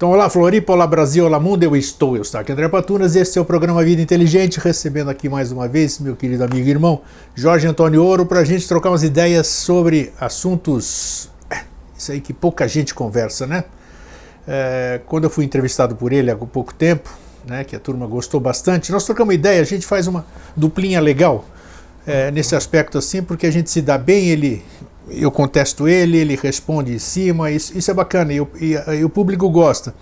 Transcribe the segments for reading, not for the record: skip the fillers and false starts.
Então, olá Floripa, olá Brasil, olá mundo, eu estou aqui André Patunas, este é o programa Vida Inteligente, recebendo aqui mais uma vez meu querido amigo e irmão Jorge Antônio Ouro, para a gente trocar umas ideias sobre assuntos, isso aí que pouca gente conversa, né? Quando eu fui entrevistado por ele há pouco tempo, né, que a turma gostou bastante, nós trocamos uma ideia, a gente faz uma duplinha legal nesse aspecto assim, porque a gente se dá bem, eu contesto ele responde em cima, isso é bacana e o público gosta.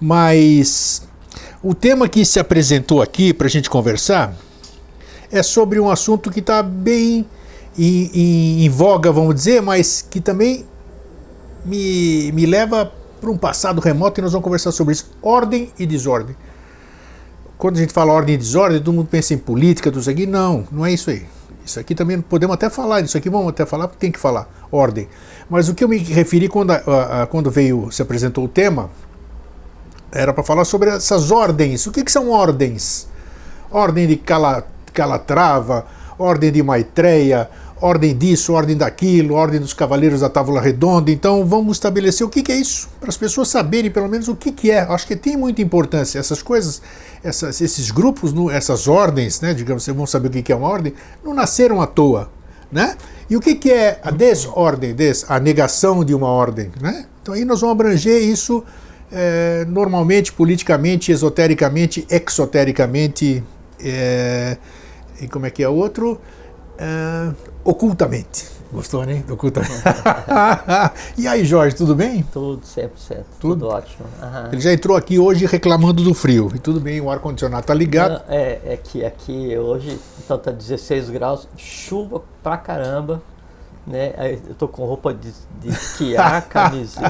Mas o tema que se apresentou aqui para a gente conversar é sobre um assunto que está bem em voga, vamos dizer, mas que também me leva para um passado remoto e nós vamos conversar sobre isso. Ordem e desordem. Quando a gente fala ordem e desordem, todo mundo pensa em política, tudo isso aqui. Não é isso aí. Isso aqui também podemos até falar, isso aqui vamos até falar, porque tem que falar, ordem. Mas o que eu me referi quando se apresentou o tema, era para falar sobre essas ordens. O que são ordens? Ordem de Calatrava, ordem de Maitreya, ordem disso, ordem daquilo, ordem dos Cavaleiros da Távola Redonda. Então vamos estabelecer o que é isso, para as pessoas saberem pelo menos o que é. Acho que tem muita importância. Essas coisas, esses grupos, essas ordens, né, digamos, vocês vão saber o que é uma ordem, não nasceram à toa, né? E o que é a desordem, a negação de uma ordem, né? Então aí nós vamos abranger isso normalmente, politicamente, esotericamente, exotericamente, e como é que é o outro? Ocultamente. Gostou, né? Ocultamente. E aí, Jorge, tudo bem? Tudo 100%, tudo ótimo. Aham. Ele já entrou aqui hoje reclamando do frio. E tudo bem, o ar-condicionado tá ligado. Não, é que aqui hoje, então tá 16 graus, chuva pra caramba, né? Aí eu tô com roupa de esquiar, camisa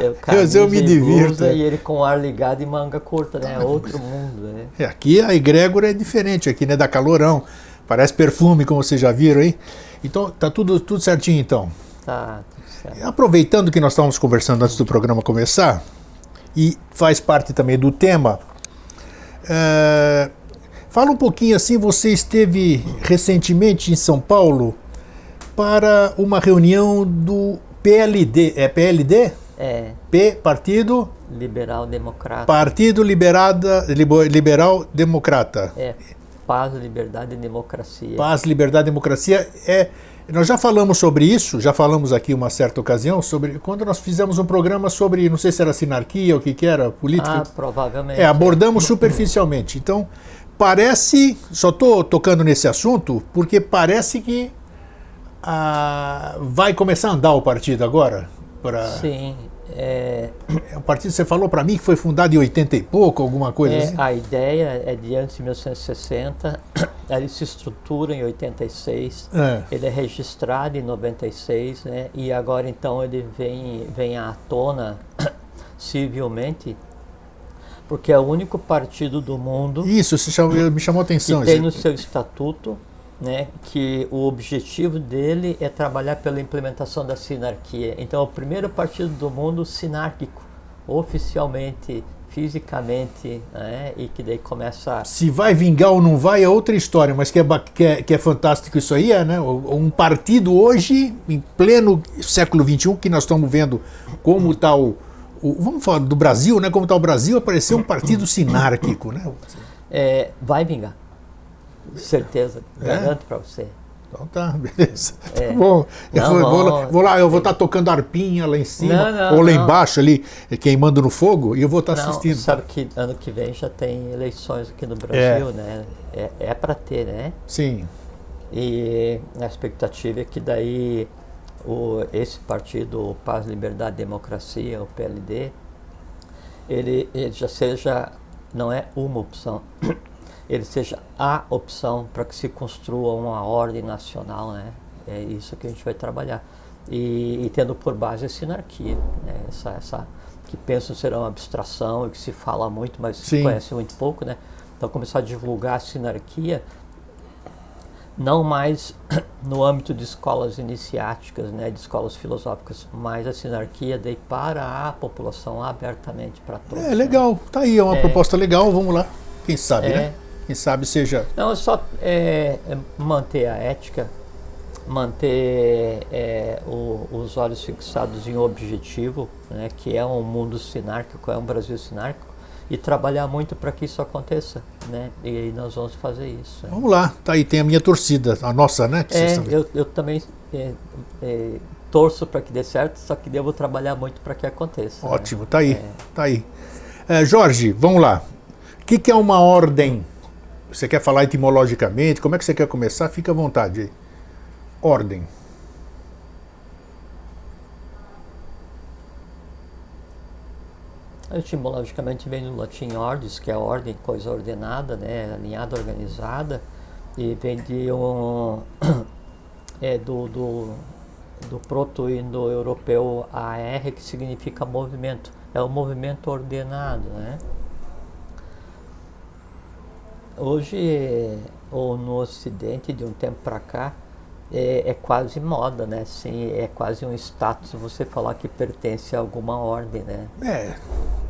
eu me divirto. E ele com o ar ligado e manga curta, né? Outro mundo, né? Aqui a egrégora é diferente, aqui né, dá calorão. Parece perfume, como vocês já viram aí. Então, tá tudo certinho, então. Tá, tudo certo. Aproveitando que nós estávamos conversando antes do programa começar, e faz parte também do tema, fala um pouquinho assim, você esteve recentemente em São Paulo para uma reunião do PLD. É PLD? É. Partido? Liberal Democrata. Partido Liberal Democrata. Paz, liberdade e democracia. Paz, liberdade e democracia. Nós já falamos sobre isso, já falamos aqui uma certa ocasião, sobre quando nós fizemos um programa sobre, não sei se era sinarquia ou o que era, política. Provavelmente. Abordamos superficialmente. Então, parece, só estou tocando nesse assunto, porque parece que vai começar a andar o partido agora. Sim. O partido, você falou para mim que foi fundado em 80 e pouco, alguma coisa assim? A ideia é de antes de 1960, ele se estrutura em 86, ele é registrado em 96, né? E agora então ele vem à tona civilmente, porque é o único partido do mundo. Isso, me chamou a atenção. Que tem no seu estatuto, né, que o objetivo dele é trabalhar pela implementação da sinarquia. Então é o primeiro partido do mundo sinárquico, oficialmente, fisicamente, né, e que daí começa... Se vai vingar ou não vai é outra história, mas que é fantástico isso aí, né? Um partido hoje, em pleno século XXI, que nós estamos vendo como está vamos falar do Brasil, né? Como está o Brasil, apareceu um partido sinárquico, né? Vai vingar. Certeza, garanto para você. Então tá, beleza. Tá bom. Eu vou estar tocando arpinha lá em cima, ou lá embaixo ali, queimando no fogo, e eu vou estar assistindo. Sabe que ano que vem já tem eleições aqui no Brasil, né? É para ter, né? Sim. E a expectativa é que daí esse partido, Paz, Liberdade e Democracia, o PLD, ele já seja, não é uma opção, ele seja a opção para que se construa uma ordem nacional, né? É isso que a gente vai trabalhar. E tendo por base a sinarquia, né? Essa que pensam ser uma abstração e que se fala muito, mas se conhece muito pouco, né? Então começar a divulgar a sinarquia, não mais no âmbito de escolas iniciáticas, né? De escolas filosóficas, mas a sinarquia daí para a população abertamente para todos. Legal, tá aí, é uma proposta legal, vamos lá, quem sabe, né? Quem sabe seja... Não, é só manter a ética manter os olhos fixados em um objetivo, né, que é um mundo sinárquico, é um Brasil sinárquico, e trabalhar muito para que isso aconteça, né? E aí nós vamos fazer isso. Vamos lá, tá aí, tem a minha torcida, a nossa, né? Que vocês estão... Eu também torço para que dê certo, só que devo trabalhar muito para que aconteça. Ótimo, né? tá aí, tá aí. Jorge, vamos lá. O que é uma ordem? Você quer falar etimologicamente? Como é que você quer começar? Fica à vontade aí. Ordem. Etimologicamente vem do latim ordis, que é ordem, coisa ordenada, né, alinhada, organizada, e vem de do proto-indo-europeu AR, que significa movimento. É o movimento ordenado, né? Hoje, ou no Ocidente, de um tempo para cá, é quase moda, né? Assim, é quase um status você falar que pertence a alguma ordem, né?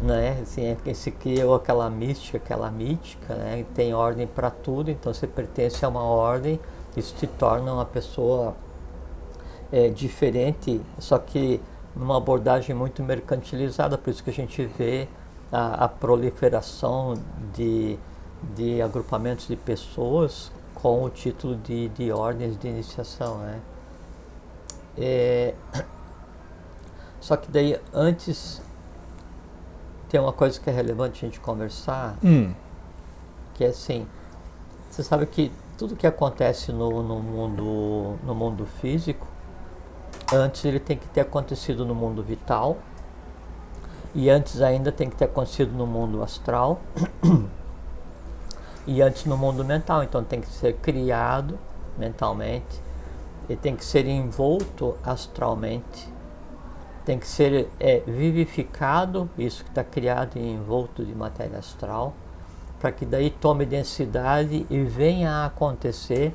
Né? Assim, se criou aquela mística, aquela mítica, né? Tem ordem para tudo, então você pertence a uma ordem, isso te torna uma pessoa diferente, só que numa abordagem muito mercantilizada, por isso que a gente vê a proliferação de agrupamentos de pessoas com o título de ordens de iniciação, né? Só que daí antes tem uma coisa que é relevante a gente conversar, que é assim, você sabe que tudo que acontece no mundo físico, antes ele tem que ter acontecido no mundo vital, e antes ainda tem que ter acontecido no mundo astral, e antes no mundo mental. Então tem que ser criado mentalmente, e tem que ser envolto astralmente, tem que ser vivificado, isso que está criado e envolto de matéria astral, para que daí tome densidade e venha a acontecer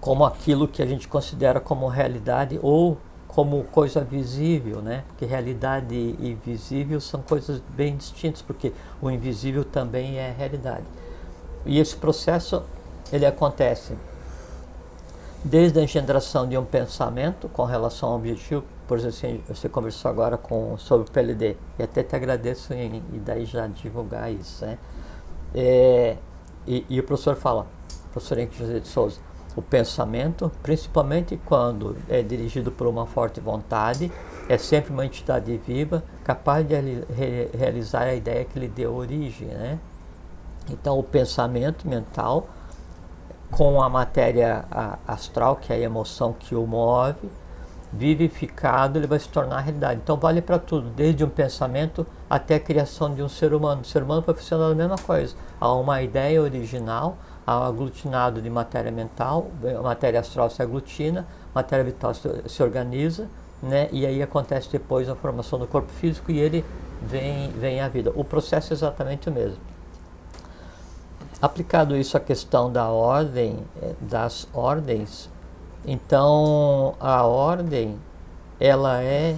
como aquilo que a gente considera como realidade ou como coisa visível, né? Porque realidade e visível são coisas bem distintas, porque o invisível também é realidade. E esse processo, ele acontece desde a engendração de um pensamento com relação ao objetivo. Por exemplo, você conversou agora sobre o PLD, e até te agradeço e daí já divulgar isso, né? E o professor fala, professor Henrique José de Souza, o pensamento, principalmente quando é dirigido por uma forte vontade, é sempre uma entidade viva, capaz de realizar a ideia que lhe deu origem, né? Então, o pensamento mental, com a matéria astral, que é a emoção que o move, vivificado, ele vai se tornar realidade. Então, vale para tudo, desde um pensamento até a criação de um ser humano. O ser humano vai funcionar a mesma coisa. Há uma ideia original, há um aglutinado de matéria mental, a matéria astral se aglutina, a matéria vital se organiza, né? E aí acontece depois a formação do corpo físico e ele vem à vida. O processo é exatamente o mesmo. Aplicado isso à questão da ordem, das ordens, então a ordem, ela é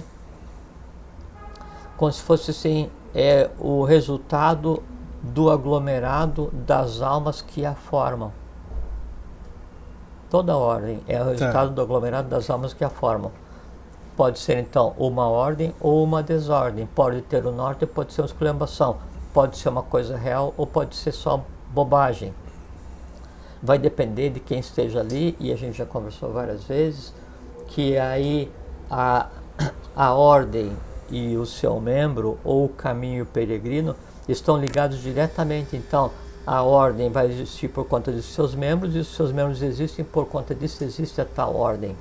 como se fosse assim, o resultado do aglomerado das almas que a formam. Toda ordem é o resultado do aglomerado das almas que a formam. Pode ser então uma ordem ou uma desordem, pode ter o norte, pode ser uma esculhambação, pode ser uma coisa real ou pode ser só bobagem. Vai depender de quem esteja ali, e a gente já conversou várias vezes, que aí a ordem e o seu membro, ou o caminho peregrino, estão ligados diretamente. Então, a ordem vai existir por conta de seus membros, e os seus membros existem por conta disso, existe a tal ordem.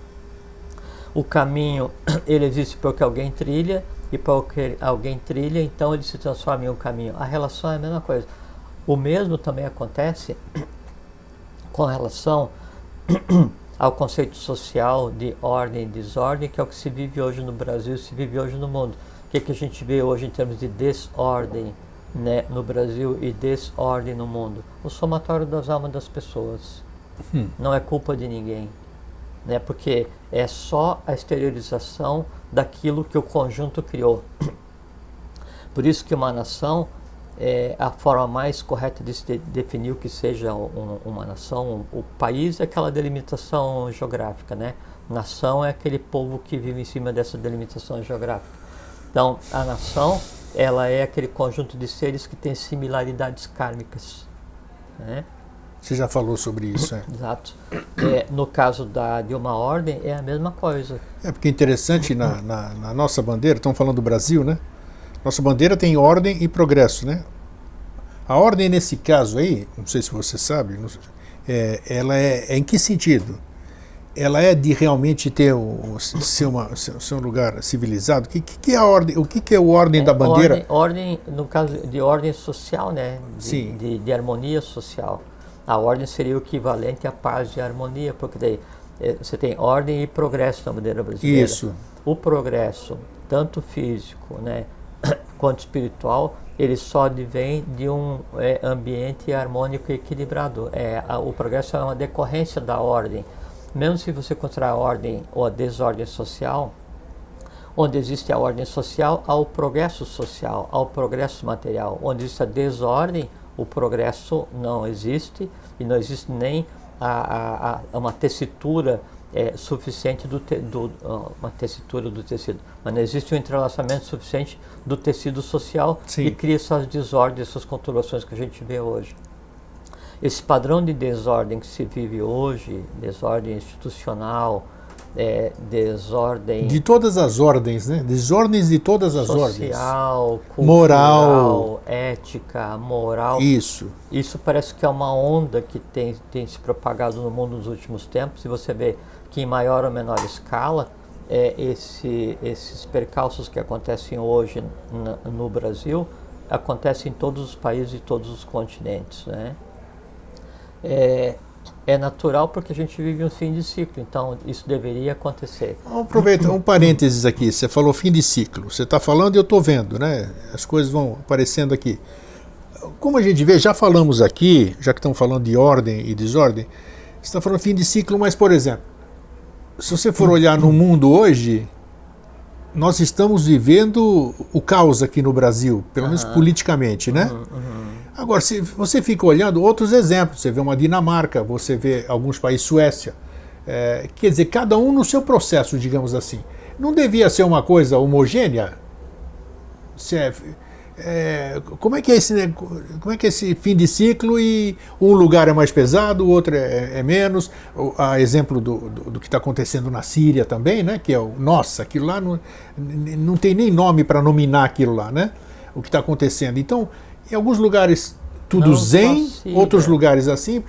O caminho, ele existe porque alguém trilha, e porque alguém trilha, então ele se transforma em um caminho. A relação é a mesma coisa. O mesmo também acontece com relação ao conceito social de ordem e desordem, que é o que se vive hoje no Brasil, se vive hoje no mundo. O que a gente vê hoje em termos de desordem, né, no Brasil e desordem no mundo? O somatório das almas das pessoas. Não é culpa de ninguém, né, porque é só a exteriorização daquilo que o conjunto criou. Por isso que uma nação, a forma mais correta de se definir o que seja uma nação. O país é aquela delimitação geográfica, né? Nação é aquele povo que vive em cima dessa delimitação geográfica. Então, a nação, ela é aquele conjunto de seres que tem similaridades kármicas, né? Você já falou sobre isso, é? Exato. No caso de uma ordem, é a mesma coisa. Porque é interessante, na nossa bandeira, estamos falando do Brasil, né? Nossa bandeira tem ordem e progresso, né? A ordem, nesse caso aí, não sei se você sabe, ela é em que sentido? Ela é de realmente ser um lugar civilizado? O que é a ordem? O que é a ordem da bandeira? Ordem, no caso de ordem social, né? Sim. De harmonia social. A ordem seria o equivalente à paz e harmonia, porque daí você tem ordem e progresso na bandeira brasileira. Isso. O progresso, tanto físico, né, quanto espiritual, ele só advém de um ambiente harmônico e equilibrado. O progresso é uma decorrência da ordem. Mesmo se você considerar a ordem ou a desordem social, onde existe a ordem social, há o progresso social, há o progresso material. Onde existe a desordem, o progresso não existe, e não existe nem uma tessitura suficiente uma tessitura do tecido, mas não existe um entrelaçamento suficiente do tecido social. Sim. Que cria essas desordens, essas conturbações que a gente vê hoje. Esse padrão de desordem que se vive hoje, desordem institucional, desordem... De todas as ordens, né? Desordens de todas as ordens. Social, cultural, moral, ética, moral. Isso. Isso parece que é uma onda que tem se propagado no mundo nos últimos tempos, e você vê que em maior ou menor escala, esses percalços que acontecem hoje no Brasil, acontecem em todos os países e todos os continentes, né? É natural porque a gente vive um fim de ciclo, então isso deveria acontecer. Vamos aproveitar um parênteses aqui. Você falou fim de ciclo. Você está falando e eu estou vendo, né? As coisas vão aparecendo aqui. Como a gente vê, já falamos aqui, já que estamos falando de ordem e desordem, você está falando fim de ciclo, mas, por exemplo, se você for olhar no mundo hoje, nós estamos vivendo o caos aqui no Brasil, pelo menos politicamente, né? Agora, se você fica olhando outros exemplos, você vê uma Dinamarca, você vê alguns países, Suécia, quer dizer, cada um no seu processo, digamos assim. Não devia ser uma coisa homogênea? Como é que é esse fim de ciclo, e um lugar é mais pesado, o outro é menos? A exemplo do que está acontecendo na Síria também, né? Que é nossa, aquilo lá não tem nem nome para nominar aquilo lá, né? O que está acontecendo. Então, em alguns lugares tudo não zen, outros lugares assim.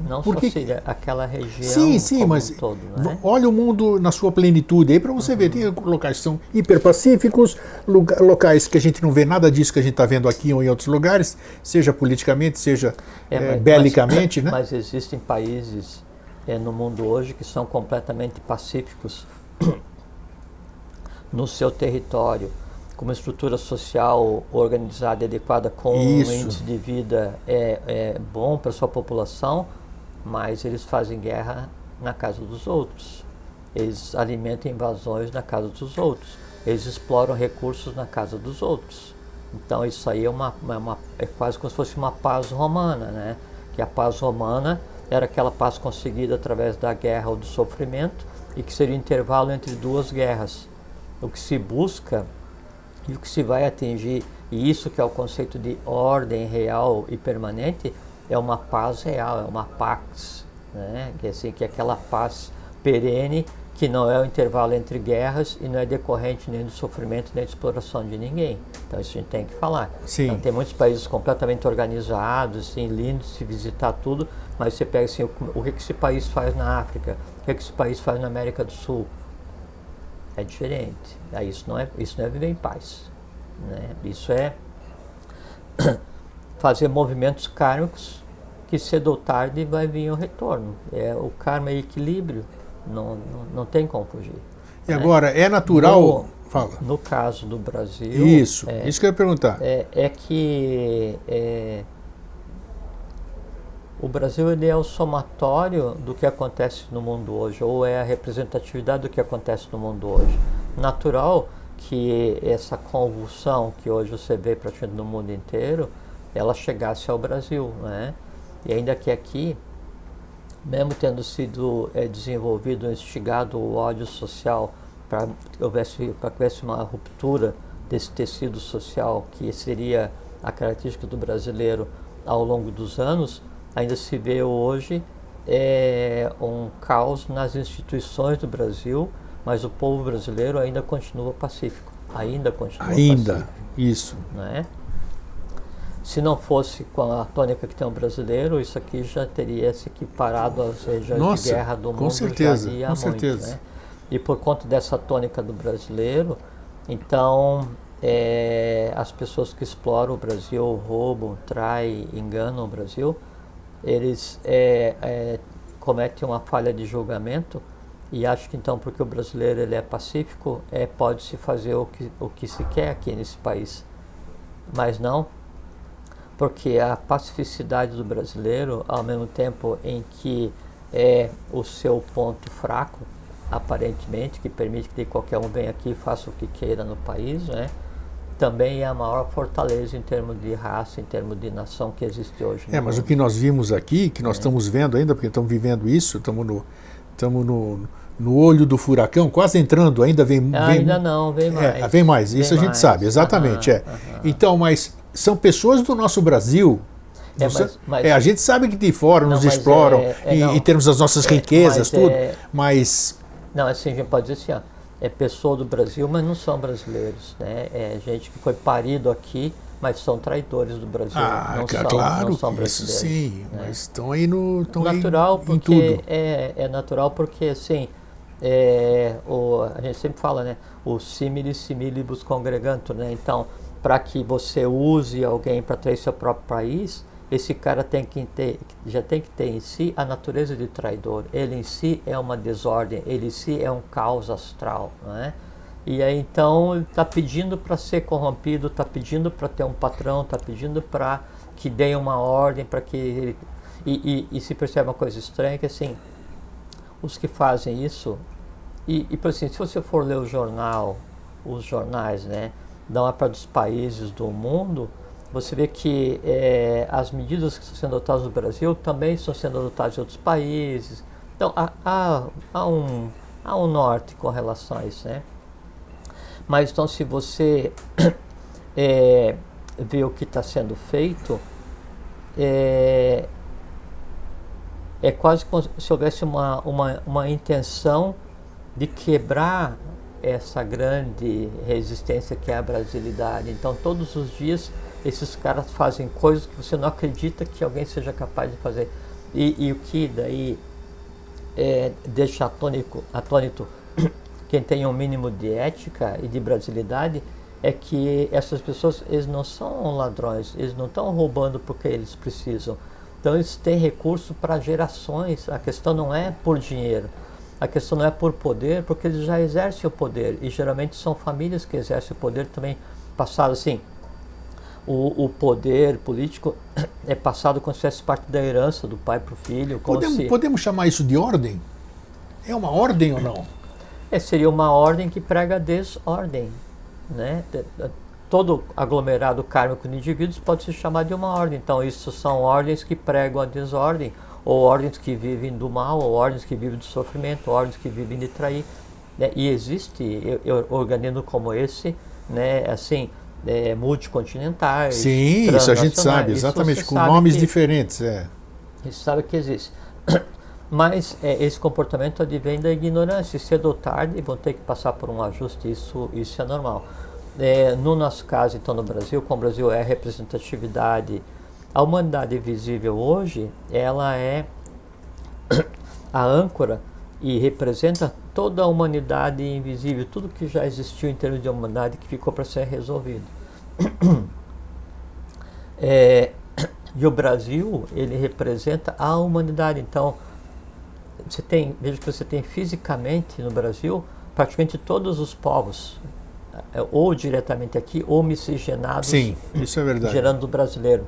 Não só Síria, aquela região sim, mas um todo, né? Olha o mundo na sua plenitude aí para você ver. Tem locais que são hiperpacíficos, locais que a gente não vê nada disso que a gente está vendo aqui ou em outros lugares, seja politicamente, seja belicamente, né? Mas existem países no mundo hoje que são completamente pacíficos no seu território, com uma estrutura social organizada e adequada, com um índice de vida bom para a sua população, mas eles fazem guerra na casa dos outros. Eles alimentam invasões na casa dos outros. Eles exploram recursos na casa dos outros. Então isso aí é quase como se fosse uma paz romana, né? Que a paz romana era aquela paz conseguida através da guerra ou do sofrimento, e que seria o intervalo entre duas guerras. O que se busca e o que se vai atingir, e isso que é o conceito de ordem real e permanente, é uma paz real, é uma pax, né? Que é aquela paz perene, que não é o intervalo entre guerras e não é decorrente nem do sofrimento nem da exploração de ninguém. Então isso a gente tem que falar. Sim. Então, tem muitos países completamente organizados, assim, lindos de se visitar tudo, mas você pega assim, o que esse país faz na África, o que esse país faz na América do Sul. É diferente. Isso não é viver em paz, né? Isso é fazer movimentos kármicos que cedo ou tarde vai vir o retorno. O karma é equilíbrio, não tem como fugir. E agora, é natural... Fala. No caso do Brasil... Isso que eu ia perguntar. O Brasil ele é o somatório do que acontece no mundo hoje, ou é a representatividade do que acontece no mundo hoje. Natural que essa convulsão que hoje você vê praticamente no mundo inteiro ela chegasse ao Brasil, né? E ainda que aqui, mesmo tendo sido desenvolvido, instigado o ódio social para que houvesse uma ruptura desse tecido social que seria a característica do brasileiro ao longo dos anos, ainda se vê hoje um caos nas instituições do Brasil, mas o povo brasileiro ainda continua pacífico. Ainda continua pacífico. Isso. Né? Se não fosse com a tônica que tem o brasileiro, isso aqui já teria se equiparado às regiões de guerra do mundo. Com certeza, já com muito, certeza. Né? E por conta dessa tônica do brasileiro, então as pessoas que exploram o Brasil, roubam, traem, enganam o Brasil, eles cometem uma falha de julgamento e acham que então porque o brasileiro ele é pacífico, pode-se fazer o que se quer aqui nesse país. Mas não, porque a pacificidade do brasileiro, ao mesmo tempo em que é o seu ponto fraco, aparentemente, que permite que qualquer um venha aqui e faça o que queira no país, né? Também é a maior fortaleza em termos de raça, em termos de nação que existe hoje. Mas o que nós vimos aqui, que nós estamos vendo ainda, porque estamos vivendo isso, estamos no olho do furacão, quase entrando, ainda vem mais. Vem mais, isso a gente sabe, exatamente. Então, mas são pessoas do nosso Brasil. A gente sabe que de fora nos exploram em termos das nossas riquezas, tudo, mas... Não, assim, a gente pode dizer assim, é pessoa do Brasil, mas não são brasileiros, né? É gente que foi parido aqui, mas são traidores do Brasil. Não são brasileiros. Isso sim, né? Mas estão aí no... natural, em tudo. É natural porque, assim, a gente sempre fala, né? O simile similibus congregantur, né? Então, para que você use alguém para trair seu próprio país, esse cara já tem que ter em si a natureza de traidor. Ele em si é uma desordem, ele em si é um caos astral, não é? E aí então ele está pedindo para ser corrompido, está pedindo para ter um patrão, está pedindo para que dê uma ordem, para que ele... E se percebe uma coisa estranha, que assim, os que fazem isso, por assim, se você for ler os jornais, né, da maior parte dos países do mundo, você vê que as medidas que estão sendo adotadas no Brasil também estão sendo adotadas em outros países. Então, há um norte com relação a isso, né? Mas, então, se você vê o que está sendo feito, é quase como se houvesse uma intenção de quebrar essa grande resistência que é a brasilidade. Então, todos os dias, esses caras fazem coisas que você não acredita que alguém seja capaz de fazer. E o que daí deixa atônito quem tem um mínimo de ética e de brasilidade é que essas pessoas, eles não são ladrões, eles não estão roubando porque eles precisam. Então eles têm recurso para gerações. A questão não é por dinheiro, a questão não é por poder, porque eles já exercem o poder. E geralmente são famílias que exercem o poder também, passado assim. O poder político é passado como se fosse parte da herança do pai para o filho. Podemos chamar isso de ordem? É uma ordem ou não? Seria uma ordem que prega a desordem, né? Todo aglomerado kármico de indivíduos pode se chamar de uma ordem. Então, isso são ordens que pregam a desordem, ou ordens que vivem do mal, ou ordens que vivem do sofrimento, ordens que vivem de trair. Né? E existe organismo como esse, né? Assim, multicontinentais. Sim, isso a gente sabe, exatamente, com nomes diferentes. Isso sabe que existe. Mas esse comportamento advém da ignorância, e cedo ou tarde vão ter que passar por um ajuste, isso é normal. No nosso caso, então, no Brasil, como o Brasil é representatividade, a humanidade visível hoje, ela é a âncora e representa toda a humanidade invisível, tudo que já existiu em termos de humanidade que ficou para ser resolvido. E o Brasil, ele representa a humanidade. Então, veja que você tem fisicamente no Brasil praticamente todos os povos, ou diretamente aqui, ou miscigenados. Sim, isso é verdade. Gerando o brasileiro.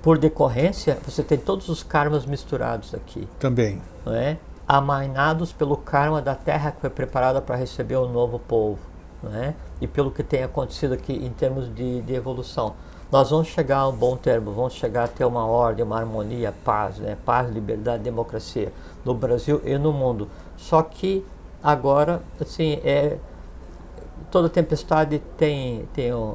Por decorrência, você tem todos os karmas misturados aqui. Também. Não é? Amainados pelo karma da terra que foi preparada para receber o novo povo. Não é? E pelo que tem acontecido aqui em termos de evolução. nós vamos chegar a um bom termo, vamos chegar a ter uma ordem, uma harmonia, paz, né? Paz, liberdade, democracia no Brasil e no mundo. Só que agora, assim, toda tempestade tem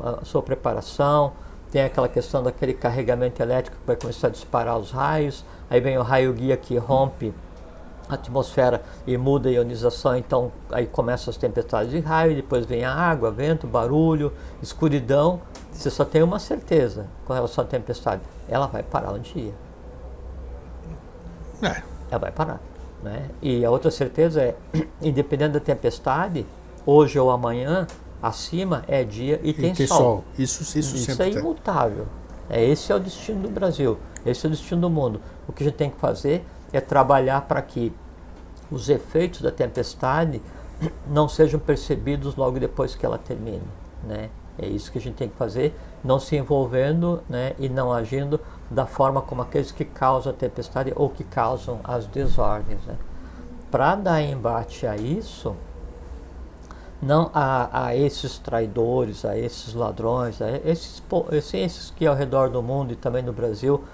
a sua preparação, tem aquela questão daquele carregamento elétrico que vai começar a disparar os raios, aí vem o raio guia que rompe a atmosfera e muda a ionização, então aí começam as tempestades de raio, depois vem a água, vento, barulho, escuridão. Você só tem uma certeza com relação à tempestade: ela vai parar um dia. Ela vai parar, né? E a outra certeza é, independente da tempestade, hoje ou amanhã, acima é dia e tem sol. Isso sempre é imutável. Esse é o destino do Brasil, esse é o destino do mundo. O que a gente tem que fazer é trabalhar para que os efeitos da tempestade não sejam percebidos logo depois que ela termine, né? É isso que a gente tem que fazer, não se envolvendo, né, e não agindo da forma como aqueles que causam a tempestade ou que causam as desordens, né? Para dar embate a isso, não a esses traidores, a esses ladrões, a esses que ao redor do mundo e também no Brasil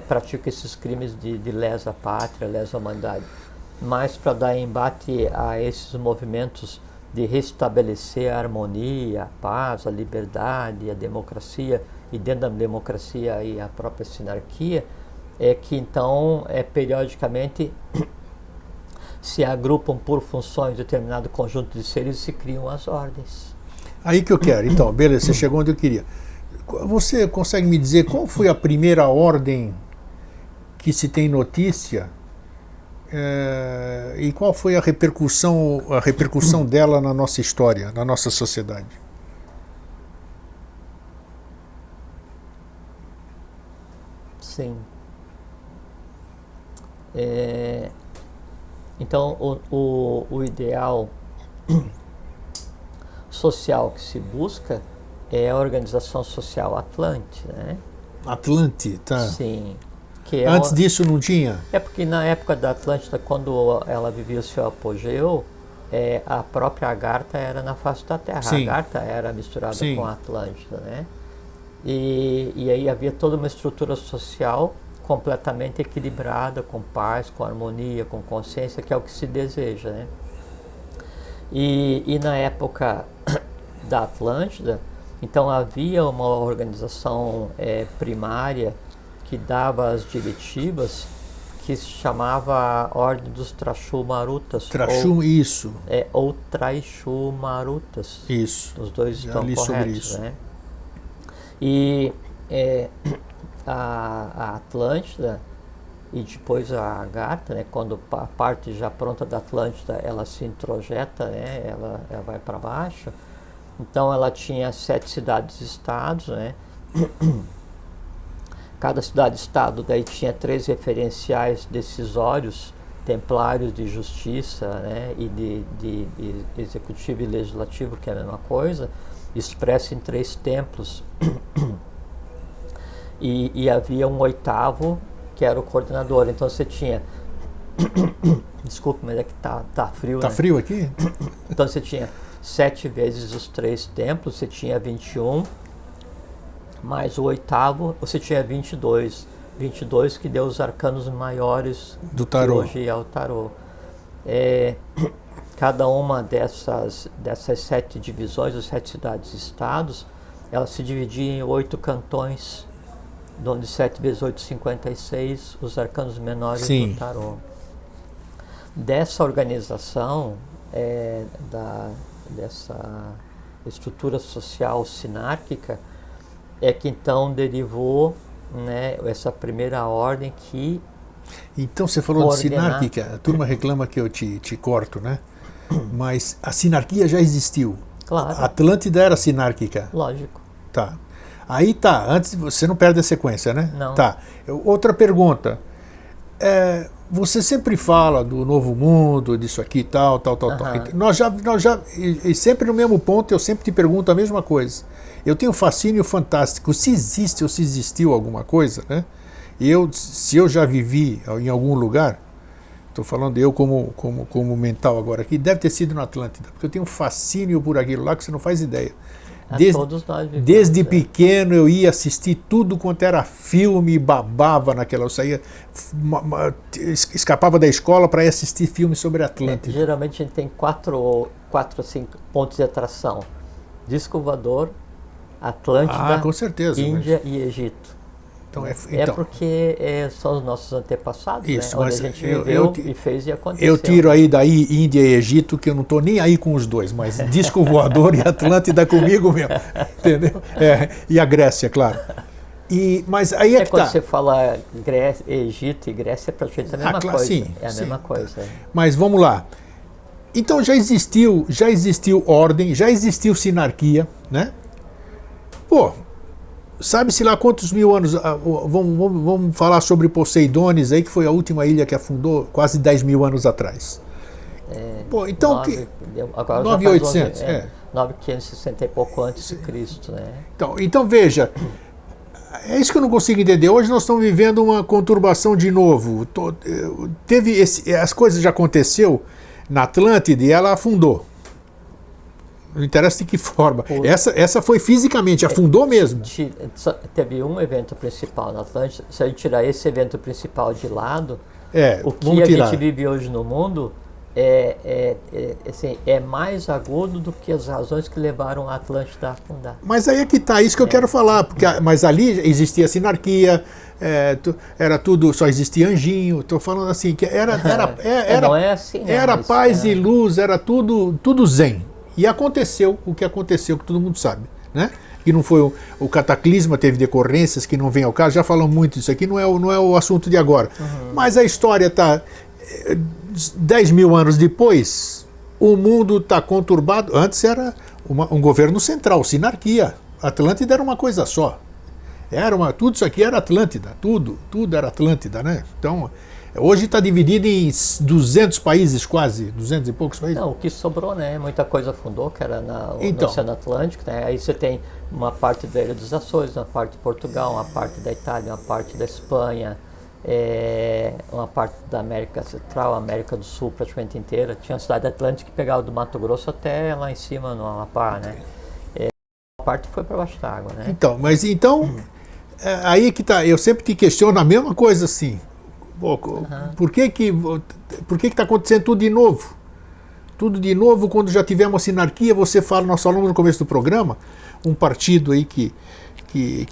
praticam esses crimes de lesa pátria, lesa humanidade, mas para dar embate a esses movimentos de restabelecer a harmonia, a paz, a liberdade, a democracia, e dentro da democracia aí a própria sinarquia, é que então periodicamente se agrupam por funções de determinado conjunto de seres e se criam as ordens. Aí que eu quero, então, beleza, você chegou onde eu queria. Você consegue me dizer qual foi a primeira ordem que se tem notícia e qual foi a repercussão dela na nossa história, na nossa sociedade? Sim. Então, o ideal social que se busca é a organização social Atlante, né? Atlante, tá. Sim. Antes disso não tinha? É porque na época da Atlântida, quando ela vivia o seu apogeu, a própria Agartha era na face da Terra. Sim. A Agartha era misturada Sim. com a Atlântida, né? E aí havia toda uma estrutura social completamente equilibrada, com paz, com harmonia, com consciência, que é o que se deseja, né? E na época da Atlântida, então havia uma organização primária que dava as diretivas, que se chamava Ordem dos Trashu-Marutas. Isso. Ou Traishu-Marutas. Isso. Os dois Já estão li corretos, sobre isso. né? E a Atlântida e depois a Agartha, né, quando a parte já pronta da Atlântida ela se introjeta, né, ela vai para baixo. Então ela tinha 7 cidades-estados, né? Cada cidade-estado daí tinha 3 referenciais decisórios, templários de justiça, né, e de executivo e legislativo, que é a mesma coisa, expresso em 3 templos. E havia um 8º, que era o coordenador. Então você tinha... Desculpe, mas é que tá frio, Tá, né? Frio aqui? Então você tinha 7 vezes os 3 templos, você tinha 21, mais o 8º, você tinha 22. 22 que deu os arcanos maiores do tarô. Que hoje é o tarô. Cada uma dessas 7 divisões, as 7 cidades-estados, ela se dividia em 8 cantões, onde 7 vezes 8, 56, os arcanos menores Sim. do tarô. Dessa organização, dessa estrutura social sinárquica, é que então derivou, né, essa primeira ordem que... Então você falou de sinárquica, a turma reclama que eu te corto, né? Mas a sinarquia já existiu. Claro. A Atlântida era sinárquica. Lógico. Tá. Aí tá, antes você não perde a sequência, né? Não. Tá. Outra pergunta. Você sempre fala do novo mundo, disso aqui, tal. Nós já e sempre no mesmo ponto, eu sempre te pergunto a mesma coisa. Eu tenho um fascínio fantástico. Se existe ou se existiu alguma coisa, né? Se eu já vivi em algum lugar, estou falando eu como mental agora aqui, deve ter sido na Atlântida, porque eu tenho um fascínio por aquilo lá que você não faz ideia. Todos nós vivemos, desde pequeno eu ia assistir tudo quanto era filme, babava naquela. Eu saía, escapava da escola para ir assistir filmes sobre Atlântida. Geralmente a gente tem quatro ou cinco pontos de atração: Disco Voador, Atlântida, com certeza, Índia e Egito. Então, porque são os nossos antepassados, isso, né? Onde a gente viveu e fez e aconteceu. Eu tiro aí daí Índia e Egito, que eu não estou nem aí com os dois, mas Disco Voador e Atlântida comigo mesmo, entendeu? E a Grécia, claro. Mas aí que quando você fala Egito e Grécia, é praticamente a mesma coisa. Sim, é a mesma coisa. Mas vamos lá. Então já existiu ordem, já existiu sinarquia, né? Pô, sabe-se lá quantos mil anos, vamos falar sobre Poseidones aí, que foi a última ilha que afundou quase 10 mil anos atrás. Pô, então 9.800, 9.560 e pouco antes de Cristo, né? Então veja, é isso que eu não consigo entender. Hoje nós estamos vivendo uma conturbação de novo. As coisas já aconteceu na Atlântida e ela afundou. Não interessa de que forma. Essa foi fisicamente, afundou mesmo. Teve um evento principal na Atlântida. Se a gente tirar esse evento principal de lado, o que a gente vive hoje no mundo é mais agudo do que as razões que levaram a Atlântida a afundar. Mas aí é que está, isso que eu quero falar. Mas ali existia sinarquia, era tudo, só existia anjinho. Estou falando assim, que não é assim, né? Era paz e luz, era tudo zen. E aconteceu o que aconteceu, que todo mundo sabe, né? Que não foi o cataclisma, teve decorrências que não vem ao caso, já falamos muito disso aqui, não é o assunto de agora. Mas a história está 10 mil anos depois, o mundo está conturbado. Antes era um governo central, sinarquia. Atlântida era uma coisa só. Tudo isso aqui era Atlântida, tudo era Atlântida, né? Então, hoje está dividido em 200 países, quase, 200 e poucos países. Não, o que sobrou, né? Muita coisa afundou, que era no Oceano Atlântico, né? Aí você tem uma parte da Ilha dos Açores, uma parte de Portugal, uma parte da Itália, uma parte da Espanha, uma parte da América Central, América do Sul praticamente inteira. Tinha a cidade atlântica que pegava do Mato Grosso até lá em cima, no Amapá, né? A parte foi para baixo d'água, né? Aí que tá, eu sempre te questiono a mesma coisa assim. Por que está acontecendo tudo de novo? Tudo de novo, quando já tivemos sinarquia, nós falamos no começo do programa, um partido aí que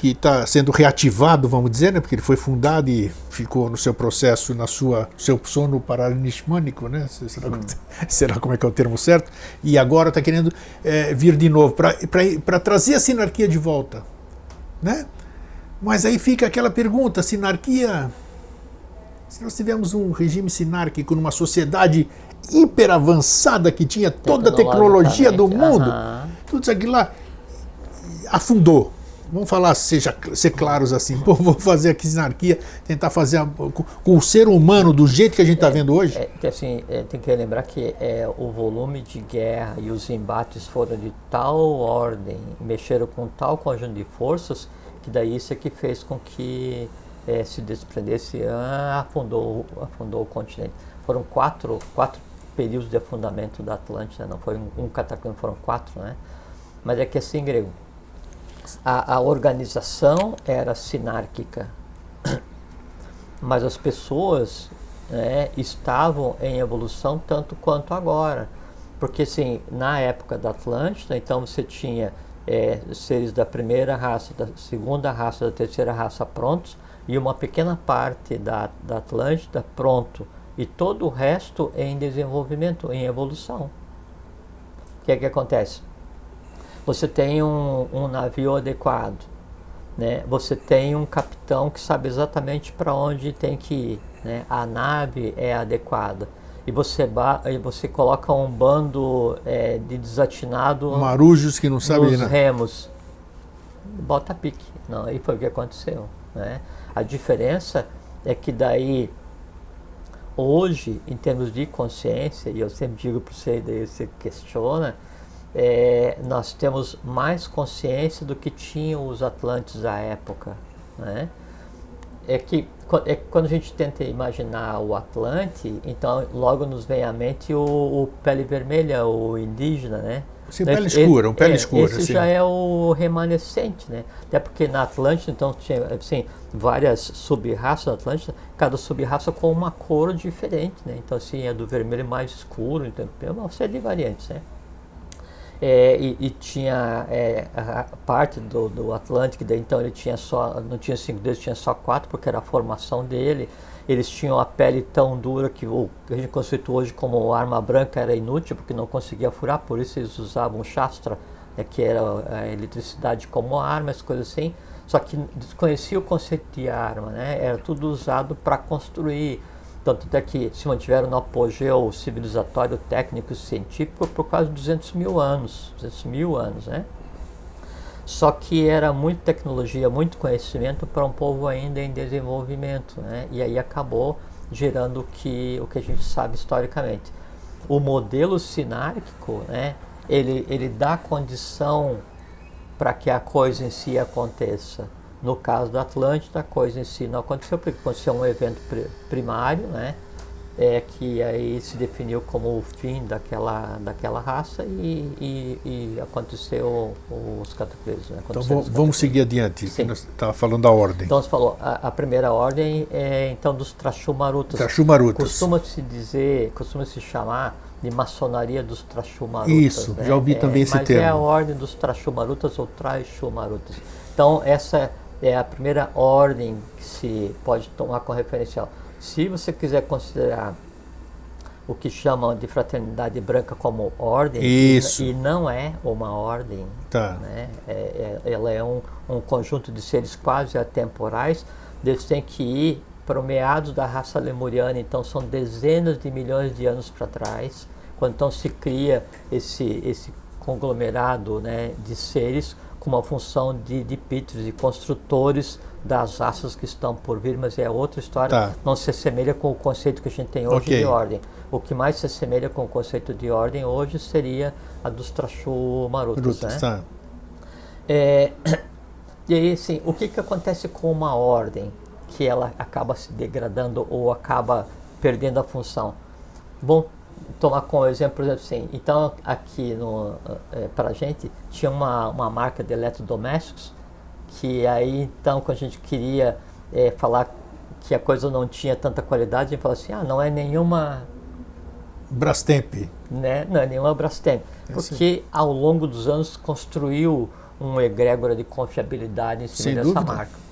está sendo reativado, vamos dizer, né, porque ele foi fundado e ficou no seu processo, seu sono paranismânico, né? Será como é que é o termo certo? E agora está querendo vir de novo para trazer a sinarquia de volta, né? Mas aí fica aquela pergunta, sinarquia... Se nós tivermos um regime sinárquico numa sociedade hiper avançada que tinha toda a tecnologia do mundo, tudo isso aqui lá afundou. Vamos falar, ser claros assim, vamos fazer aqui sinarquia, tentar fazer com o ser humano do jeito que a gente está vendo hoje. Tem que lembrar que o volume de guerra e os embates foram de tal ordem, mexeram com tal conjunto de forças, que daí isso é que fez com que se desprendesse, afundou o continente. Foram quatro períodos de afundamento da Atlântida, não foi um cataclismo, foram 4, né? Mas é que assim, grego, a organização era sinárquica, mas as pessoas, né, estavam em evolução tanto quanto agora, porque assim, na época da Atlântida, então você tinha seres da primeira raça, da segunda raça, da terceira raça prontos, e uma pequena parte da Atlântida pronto, e todo o resto em desenvolvimento, em evolução. O que é que acontece? Você tem um navio adequado, né? Você tem um capitão que sabe exatamente para onde tem que ir, né? A nave é adequada. E você coloca um bando de desatinado... marujos que não sabem nos remos. Bota pique. Não, e foi o que aconteceu, né? A diferença é que daí, hoje, em termos de consciência, e eu sempre digo para você, daí você questiona, nós temos mais consciência do que tinham os Atlantes à época, né? Quando a gente tenta imaginar o Atlante, então logo nos vem à mente o pele vermelha, o indígena, né? Sim, pele escura, pele escura. Esse assim. já é o remanescente, né? Até porque na Atlântida, então, tinha assim, várias sub-raças na Atlântida, cada sub-raça com uma cor diferente, né? Então, assim, é do vermelho mais escuro, então, é uma série de variantes, né? E tinha a parte do Atlantic, daí, então ele tinha só, não tinha 5 dedos, tinha só 4, porque era a formação dele. Eles tinham a pele tão dura que o que a gente conceitua hoje como arma branca era inútil, porque não conseguia furar, por isso eles usavam Shastra, que era a eletricidade como arma, as coisas assim. Só que desconhecia o conceito de arma, né? Era tudo usado para construir. Tanto até que se mantiveram no apogeu civilizatório, técnico e científico por quase 200 mil anos, né? Só que era muita tecnologia, muito conhecimento para um povo ainda em desenvolvimento, né? E aí acabou gerando o que a gente sabe historicamente. O modelo sinárquico, né? Ele dá condição para que a coisa em si aconteça. No caso da Atlântida, a coisa em si não aconteceu, porque aconteceu um evento primário, né? Que aí se definiu como o fim daquela raça e aconteceu os cataclismos. Né? Então vamos seguir adiante, que nós estávamos falando da ordem. Então você falou, a primeira ordem é então dos Trashumarutas. Trashumarutas. Costuma-se chamar de maçonaria dos Trashumarutas. Isso, né? Já ouvi também esse mas termo. Mas é a ordem dos Trashumarutas ou Trashumarutas. Então essa é a primeira ordem que se pode tomar como referencial. Se você quiser considerar o que chamam de fraternidade branca como ordem, e não é uma ordem, né? Ela é um conjunto de seres quase atemporais, eles têm que ir para o meados da raça lemuriana, então são dezenas de milhões de anos para trás, quando então se cria esse conglomerado, né, de seres com uma função de píteros, de construtores das raças que estão por vir, mas é outra história, não se assemelha com o conceito que a gente tem hoje de ordem. O que mais se assemelha com o conceito de ordem hoje seria a dos Trashumarutas, né? E aí, assim, o que acontece com uma ordem que ela acaba se degradando ou acaba perdendo a função? Bom, tomar como exemplo, por exemplo, assim, então aqui para a gente tinha uma marca de eletrodomésticos que aí então quando a gente queria falar que a coisa não tinha tanta qualidade, a gente falava assim, não é nenhuma Brastemp, né? Não é nenhuma Brastemp, porque ao longo dos anos construiu um egrégora de confiabilidade em cima dessa marca.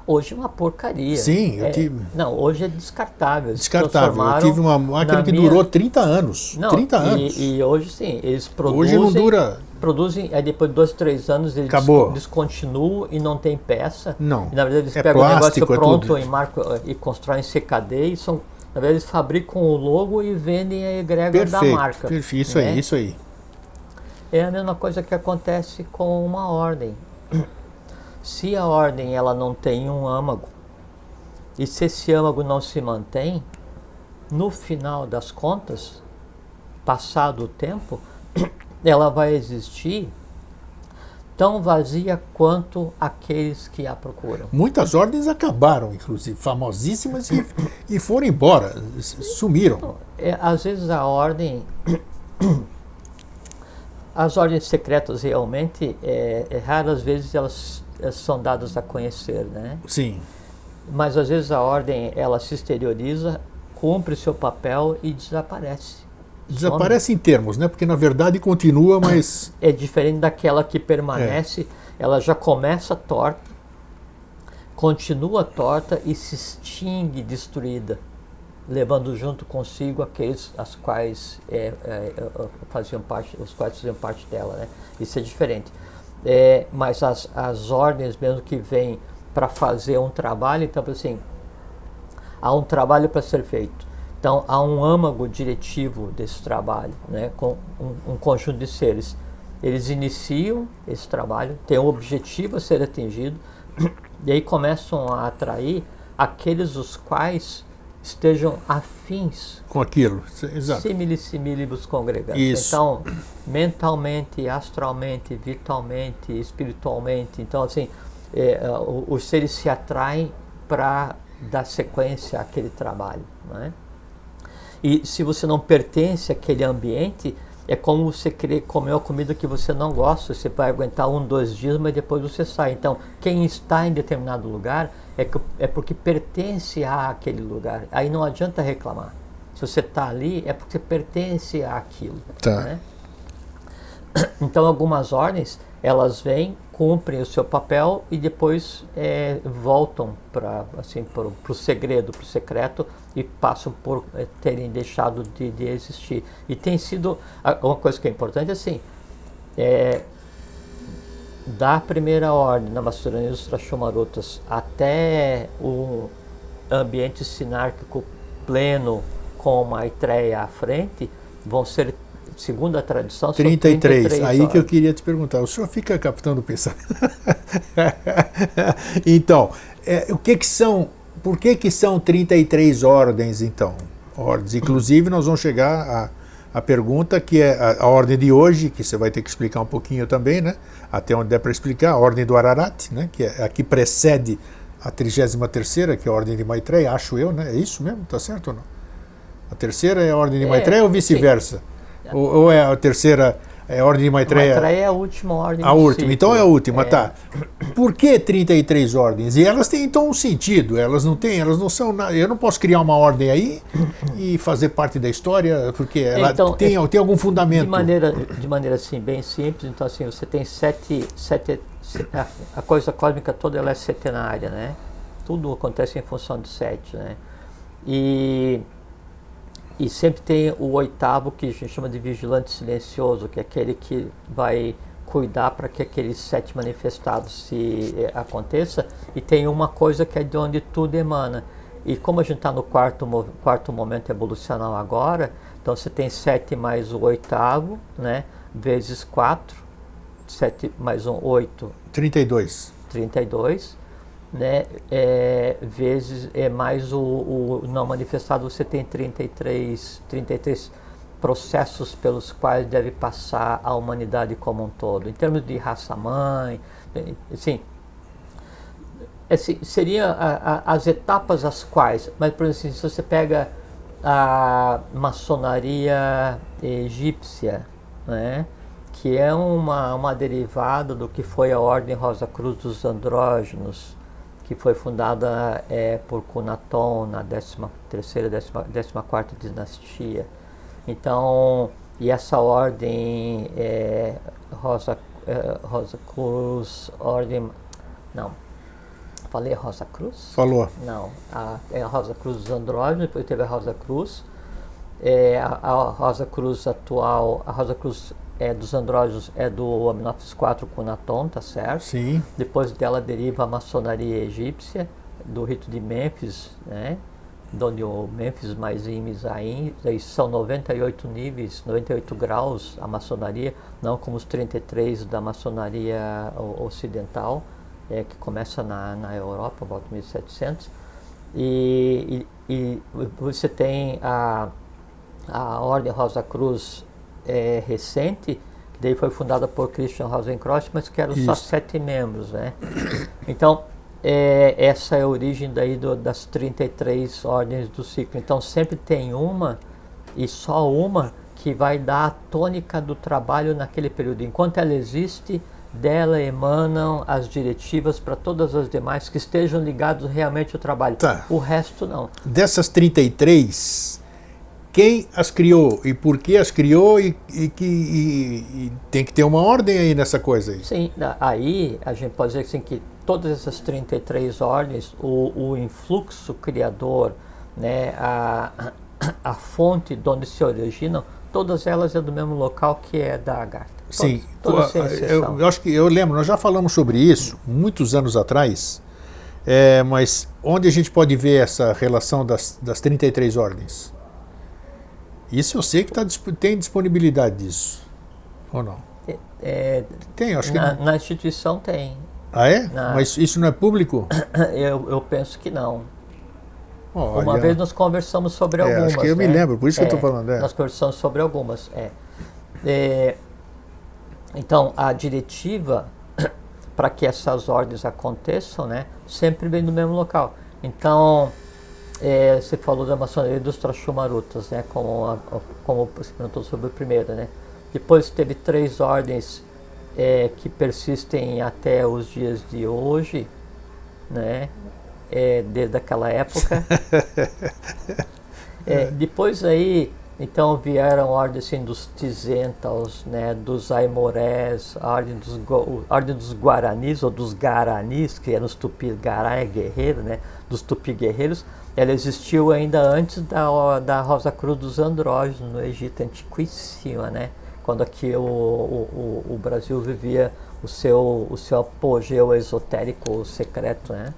Hoje é uma porcaria. Sim, eu tive. Não, hoje é descartável. Descartável. Eu tive uma máquina que durou 30 anos. Não, 30 anos. E hoje sim, eles produzem. Hoje não dura. Produzem, aí depois de 2, 3 anos eles descontinuam e não tem peça. Não. E, na verdade eles pegam plástico, o negócio pronto e constroem CKD e são. Na verdade eles fabricam o logo e vendem a egrégora da marca. Perfeito, isso né? aí, isso aí. É a mesma coisa que acontece com uma ordem. Se a ordem ela não tem um âmago, e se esse âmago não se mantém, no final das contas, passado o tempo, ela vai existir tão vazia quanto aqueles que a procuram. Muitas ordens acabaram, inclusive, famosíssimas, e foram embora, sumiram. Às vezes a ordem... As ordens secretas realmente, raras vezes elas são dadas a conhecer, né? Sim. Mas às vezes a ordem ela se exterioriza, cumpre seu papel e desaparece. Desaparece em termos, né? Porque na verdade continua, mas... É diferente daquela que permanece, ela já começa torta, continua torta e se extingue destruída, levando junto consigo aqueles as quais faziam parte dela, né? Isso é diferente. Mas as ordens mesmo que vêm para fazer um trabalho, então assim, há um trabalho para ser feito. Então há um âmago diretivo desse trabalho, né? Com um conjunto de seres. Eles iniciam esse trabalho, tem um objetivo a ser atingido, e aí começam a atrair aqueles os quais estejam afins com aquilo, exato. Similibus congregantes. Isso. Então, mentalmente, astralmente, vitalmente, espiritualmente, então assim, os seres se atraem para dar sequência àquele trabalho, né? E se você não pertence àquele ambiente, é como você querer comer uma comida que você não gosta, você vai aguentar 1, 2 dias, mas depois você sai. Então, quem está em determinado lugar é porque pertence àquele lugar. Aí não adianta reclamar. Se você está ali, é porque pertence àquilo. Tá. Né? Então, algumas ordens, elas vêm, cumprem o seu papel e depois voltam para o segredo, para o secreto, e passam por terem deixado de existir. E tem sido, uma coisa que é importante, assim, da primeira ordem, na Maçonaria dos Trashumarutas, até o ambiente sinárquico pleno, com Maitreya à frente, vão ser, segundo a tradição, 33. São 33 Aí que eu queria te perguntar. O senhor fica captando o pensamento. Então, o que são, por que são 33 ordens, então? Ordens. Inclusive, nós vamos chegar à pergunta que é a ordem de hoje, que você vai ter que explicar um pouquinho também, né? Até onde der para explicar, a ordem do Ararat, né? Que é a que precede a 33ª, que é a ordem de Maitreya, acho eu, né? É isso mesmo? Tá certo ou não? A terceira é a ordem de Maitreya ou vice-versa? Ou é a terceira, é a ordem de Maitreya? Maitreya é a última ordem. A última, então é a última, tá. É. Por que 33 ordens? E elas têm então um sentido, elas não são nada. Eu não posso criar uma ordem aí e fazer parte da história, porque ela Então, tem algum fundamento. De maneira assim, bem simples, então assim, você tem sete a coisa cósmica toda ela é setenária, né? Tudo acontece em função de 7, né? E sempre tem o oitavo, que a gente chama de vigilante silencioso, que é aquele que vai cuidar para que aqueles 7 manifestados aconteça. E tem uma coisa que é de onde tudo emana. E como a gente está no quarto momento evolucional agora, então você tem 7 mais o oitavo, né, vezes 4, 7 mais 1, 8. 32. 32. Né, vezes mais o não manifestado, você tem 33 processos pelos quais deve passar a humanidade como um todo, em termos de raça-mãe, assim, seria as etapas as quais, mas por exemplo, se você pega a maçonaria egípcia, né, que é uma derivada do que foi a Ordem Rosa Cruz dos Andrógenos, que foi fundada por Cunaton na 13ª, 14ª dinastia. Então, e essa ordem Rosa Cruz, ordem... Não, falei Rosa Cruz? Falou. Não, a Rosa Cruz dos Andrógenos, depois teve a Rosa Cruz. A Rosa Cruz atual, a Rosa Cruz dos Andrógenos é do Amenófis IV Cunaton, tá certo? Sim. Depois dela deriva a maçonaria egípcia, do rito de Mênfis, né? Onde o Mênfis mais Imisaim, são 98 níveis, 98 graus a maçonaria, não como os 33 da maçonaria ocidental, que começa na Europa, volta 1700. E você tem a Ordem Rosa Cruz recente, que daí foi fundada por Christian Rosenkreuz, mas que eram só 7 membros, né? Então, essa é a origem daí das 33 ordens do ciclo. Então, sempre tem uma, e só uma, que vai dar a tônica do trabalho naquele período. Enquanto ela existe, dela emanam as diretivas para todas as demais que estejam ligados realmente ao trabalho. Tá. O resto, não. Dessas 33... Quem as criou e por que as criou e tem que ter uma ordem aí nessa coisa aí. Sim, aí a gente pode dizer assim, que todas essas 33 ordens, o influxo criador, né, a fonte de onde se originam, todas elas é do mesmo local, que é da Agartha. Sim, todas sem exceção. Eu acho que eu lembro, nós já falamos sobre isso muitos anos atrás, mas onde a gente pode ver essa relação das 33 ordens? Isso eu sei que tem disponibilidade disso, ou não? Tem, acho que na instituição tem. Ah, é? Mas isso não é público? Eu penso que não. Olha, uma vez nós conversamos sobre algumas. Acho que eu me lembro, por isso que eu estou falando. Nós conversamos sobre algumas. Então, a diretiva para que essas ordens aconteçam, né, sempre vem do mesmo local. Então, você falou da maçonaria dos Trashumarutas, né, como você perguntou sobre a primeira, né? Depois teve 3 ordens que persistem até os dias de hoje, né? Desde aquela época. Depois aí, então vieram ordens assim, dos Tisentals, né, dos Aimorés, a ordem dos Guaranis ou dos Garanis, que eram os Tupi-Gará é guerreiro, né, dos Tupi-guerreiros. Ela existiu ainda antes da Rosa Cruz dos Andrógenos, no Egito, antiquíssima, né, quando aqui o Brasil vivia o seu apogeu esotérico secreto, né.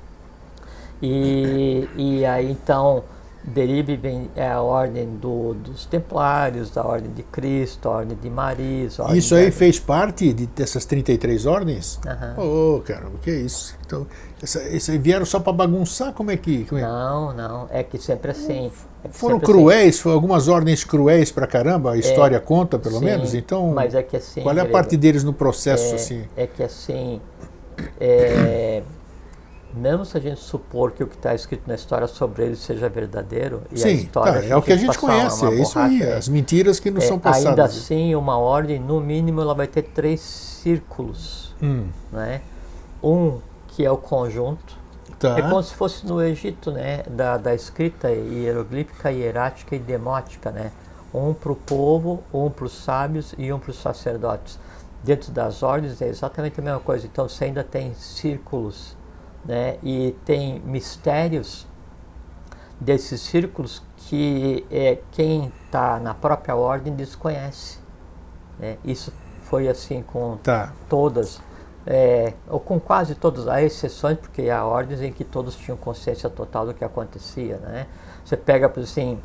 E aí então Deribe vem a ordem dos Templários, a ordem de Cristo, a ordem de Maris. Isso aí fez parte dessas 33 ordens? Uhum. Oh, caramba, que é isso? Então, isso aí vieram só para bagunçar? Como é que... Não, é que sempre assim. Foram cruéis, foram algumas ordens cruéis pra caramba, a história conta, pelo menos, então... Mas é que assim... Qual é a parte deles no processo, assim? É que assim... mesmo se a gente supor que o que está escrito na história sobre ele seja verdadeiro, e sim, a história é o que a gente conhece, é isso aí, as mentiras que não são passadas. Ainda assim, uma ordem, no mínimo, ela vai ter 3 círculos, né? Um que é o conjunto, é como se fosse no Egito, né? Da escrita hieroglífica, hierática e demótica, né? Um para o povo, um para os sábios e um para os sacerdotes. Dentro das ordens é exatamente a mesma coisa, então você ainda tem círculos, né, e tem mistérios desses círculos que quem está na própria ordem desconhece, né? Isso foi assim com todas, ou com quase todas, há exceções, porque há ordens em que todos tinham consciência total do que acontecia, né? Você pega, por assim,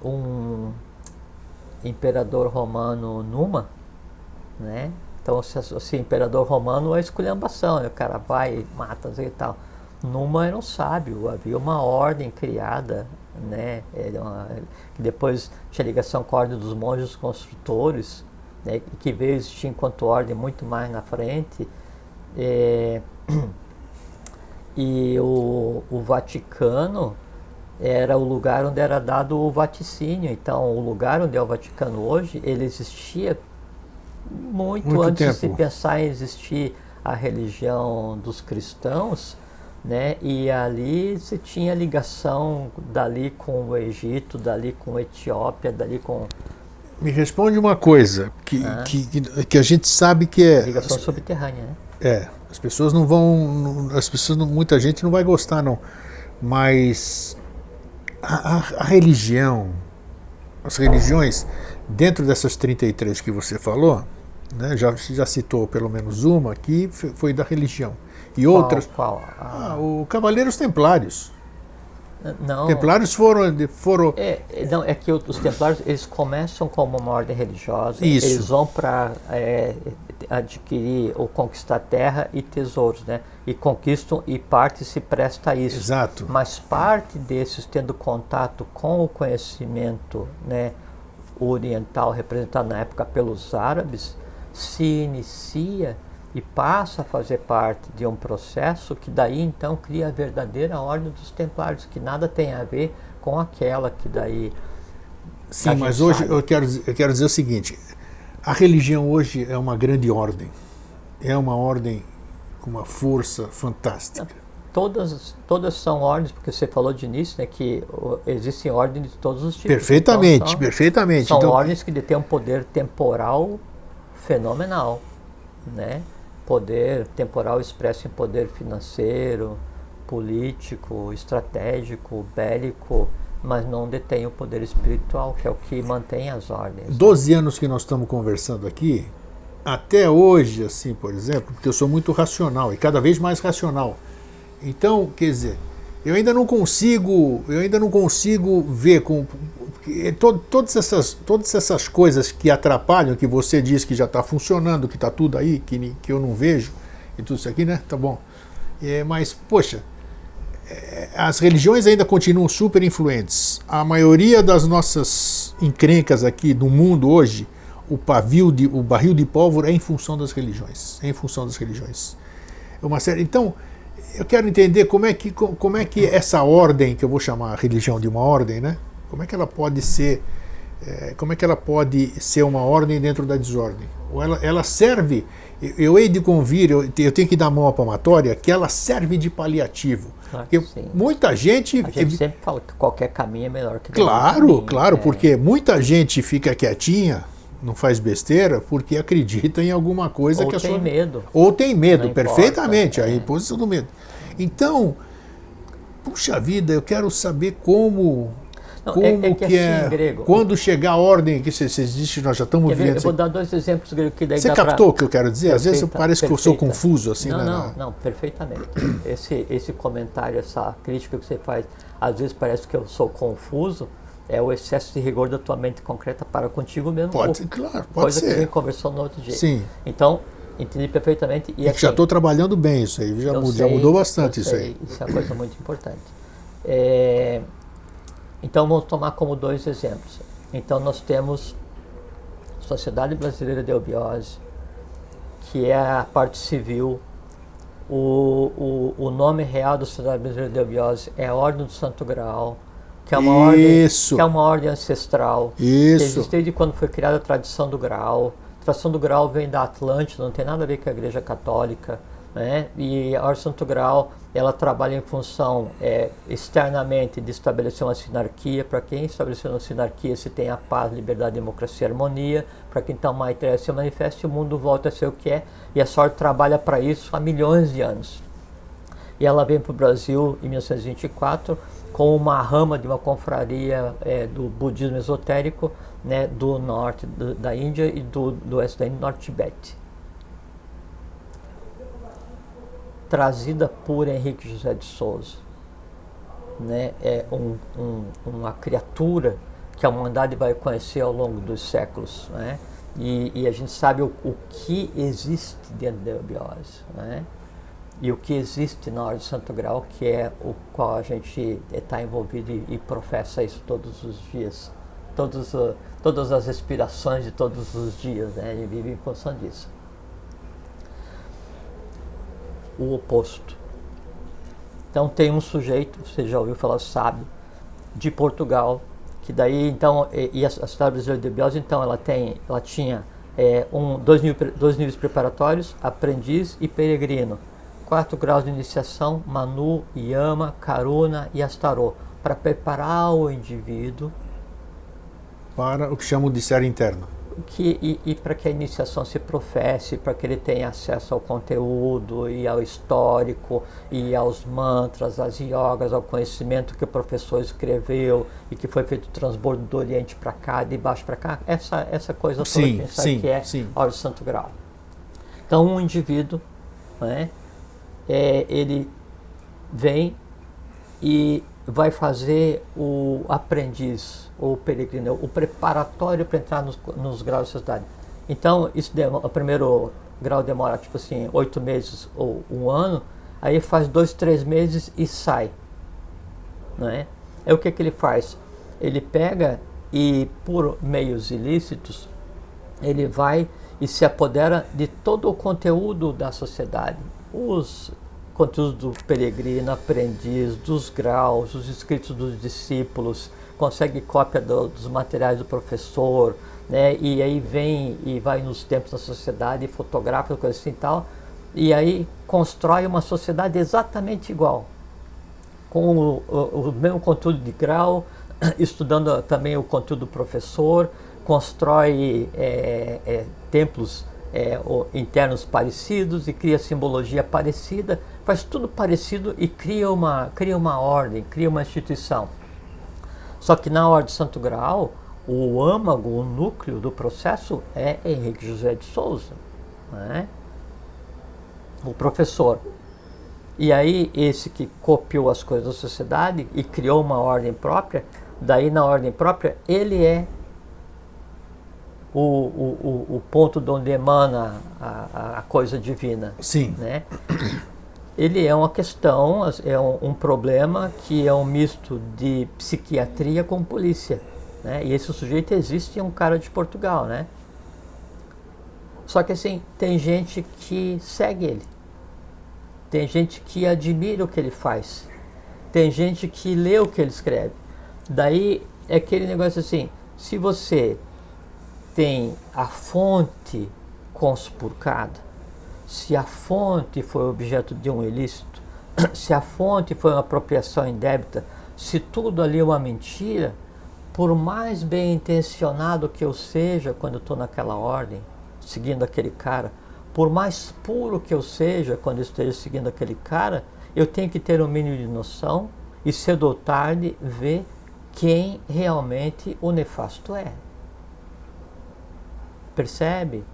um imperador romano Numa, né? Então, se imperador romano é esculhambação, né? O cara vai e mata e tal. Numa era um sábio, havia uma ordem criada, né? Que depois tinha ligação com a ordem dos monges construtores, né? Que veio existir enquanto ordem muito mais na frente. E o Vaticano era o lugar onde era dado o vaticínio. Então, o lugar onde é o Vaticano hoje, ele existia muito antes tempo. de se pensar em existir a religião dos cristãos, né? E ali se tinha ligação dali com o Egito, dali com a Etiópia, dali com... Me responde uma coisa que a gente sabe que é... Ligação subterrânea, né? As pessoas não vão... muita gente não vai gostar, não. Mas a religião, as religiões, dentro dessas 33 que você falou, né, já citou pelo menos uma aqui, foi da religião. E outras... Qual? O Cavaleiros Templários. Não. Templários foram... Não, é que os Templários, eles começam como uma ordem religiosa. Isso. Eles vão para adquirir ou conquistar terra e tesouros, né? E conquistam, e parte se presta a isso. Exato. Mas parte desses, tendo contato com o conhecimento, né, oriental, representado na época pelos árabes, se inicia e passa a fazer parte de um processo que daí então cria a verdadeira ordem dos Templários, que nada tem a ver com aquela que daí... Sim, mas hoje eu quero dizer o seguinte: a religião hoje é uma grande ordem, é uma ordem com uma força fantástica. Todas são ordens, porque você falou de início, né, que existem ordens de todos os tipos. Perfeitamente, então, perfeitamente. São ordens que detêm um poder temporal fenomenal, né? Poder temporal expresso em poder financeiro, político, estratégico, bélico, mas não detém o poder espiritual, que é o que mantém as ordens. 12 anos que nós estamos conversando aqui, até hoje, assim, por exemplo, porque eu sou muito racional e cada vez mais racional. Então, quer dizer, eu ainda não consigo ver com todas essas coisas que atrapalham, que você diz que já está funcionando, que está tudo aí, que eu não vejo, e tudo isso aqui, né? Tá bom. Mas, poxa, as religiões ainda continuam super influentes. A maioria das nossas encrencas aqui do mundo hoje, o barril de pólvora é em função das religiões. É em função das religiões. Então, eu quero entender como é que essa ordem, que eu vou chamar a religião de uma ordem, né? Como é que ela pode ser como é que ela pode ser uma ordem dentro da desordem? Ou ela serve, eu hei de convir, eu tenho que dar mão à palmatória, que ela serve de paliativo. Claro Porque que sim. muita gente... A gente sempre fala que qualquer caminho é melhor que nenhum Claro, caminho, claro, né? porque muita gente fica quietinha, não faz besteira, porque acredita em alguma coisa Ou que a tem sua... medo. Ou tem medo, Não importa, perfeitamente, a é. imposição do medo. Então, puxa vida, eu quero saber como... Não, Como é que que assim, é, grego. quando chegar a ordem que vocês dizem, nós já estamos Quer ver? vivendo. Eu vou dar 2 exemplos grego que daí Você dá captou pra... o que eu quero dizer? Às vezes parece que eu sou Perfeita. confuso assim, Não, né? não, perfeitamente. Esse comentário, essa crítica que você faz, às vezes parece que eu sou confuso, é o excesso de rigor da tua mente concreta para contigo mesmo. Pode ser, claro, pode coisa ser. que a gente conversou no outro dia. Sim. Então, entendi perfeitamente. E É assim, que já estou trabalhando bem isso aí, já mudou bastante isso aí. Isso é uma coisa muito importante. Então, vamos tomar como 2 exemplos. Então, nós temos Sociedade Brasileira de Eubiose, que é a parte civil. O nome real da Sociedade Brasileira de Eubiose é a Ordem do Santo Graal, que é uma ordem ancestral. Que existe desde quando foi criada a tradição do Graal. A tradição do Graal vem da Atlântida, não tem nada a ver com a Igreja Católica, né? E a Ordem do Santo Graal, ela trabalha em função externamente de estabelecer uma sinarquia. Para quem estabeleceu uma sinarquia se tem a paz, liberdade, democracia e harmonia. Para que então Maitreya se manifeste, o mundo volta a ser o que é. E a sorte trabalha para isso há milhões de anos. E ela vem para o Brasil em 1924 com uma rama de uma confraria do budismo esotérico, né, do norte da Índia e do oeste da Índia, norte Tibete. Trazida por Henrique José de Souza, né? É uma criatura que a humanidade vai conhecer ao longo dos séculos, né? E a gente sabe o que existe dentro da eubiose, né? E o que existe na Ordem do Santo Graal, que é o qual a gente está envolvido e professa isso todos os dias, todas as respirações de todos os dias, né? A gente vive em função disso. O oposto. Então tem um sujeito, você já ouviu falar, sábio, de Portugal, que daí então, e a Sociedade Brasileira de Eubiose, então ela tinha 2 níveis preparatórios, aprendiz e peregrino, 4 graus de iniciação, Manu, Yama, Karuna e Astarô, para preparar o indivíduo para o que chamam de série interna. E para que a iniciação se professe, para que ele tenha acesso ao conteúdo e ao histórico e aos mantras, às yogas, ao conhecimento que o professor escreveu e que foi feito o transbordo do Oriente para cá, de baixo para cá, essa coisa toda que a gente sabe que é a Ordem do Santo Graal. Então um indivíduo, né, ele vem e vai fazer o aprendiz ou o peregrino, o preparatório para entrar nos graus de sociedade. Então, o primeiro grau demora tipo assim 8 meses ou 1 ano, aí faz 2, 3 meses e sai, né? O que ele faz? Ele pega e, por meios ilícitos, ele vai e se apodera de todo o conteúdo da sociedade, os conteúdos do peregrino, aprendiz, dos graus, os escritos dos discípulos, consegue cópia dos materiais do professor, né? E aí vem e vai nos tempos da sociedade, fotografa, coisa assim e tal, e aí constrói uma sociedade exatamente igual, com o mesmo conteúdo de grau, estudando também o conteúdo do professor, constrói templos internos parecidos e cria simbologia parecida, faz tudo parecido e cria uma ordem, cria uma instituição. Só que na Ordem do Santo Graal, o âmago, o núcleo do processo é Henrique José de Souza, né? O professor. E aí esse que copiou as coisas da sociedade e criou uma ordem própria, daí na ordem própria ele é o ponto de onde emana a coisa divina. Sim. Né? Ele é uma questão, é um problema que é um misto de psiquiatria com polícia. Né? E esse sujeito existe, é um cara de Portugal. Né? Só que assim, tem gente que segue ele. Tem gente que admira o que ele faz. Tem gente que lê o que ele escreve. Daí é aquele negócio assim, Se você tem a fonte conspurcada, se a fonte foi objeto de um ilícito, se a fonte foi uma apropriação indébita, se tudo ali é uma mentira, por mais bem intencionado que eu seja quando eu estou naquela ordem, seguindo aquele cara, por mais puro que eu seja quando eu esteja seguindo aquele cara, eu tenho que ter um mínimo de noção e cedo ou tarde ver quem realmente o nefasto é. Percebe?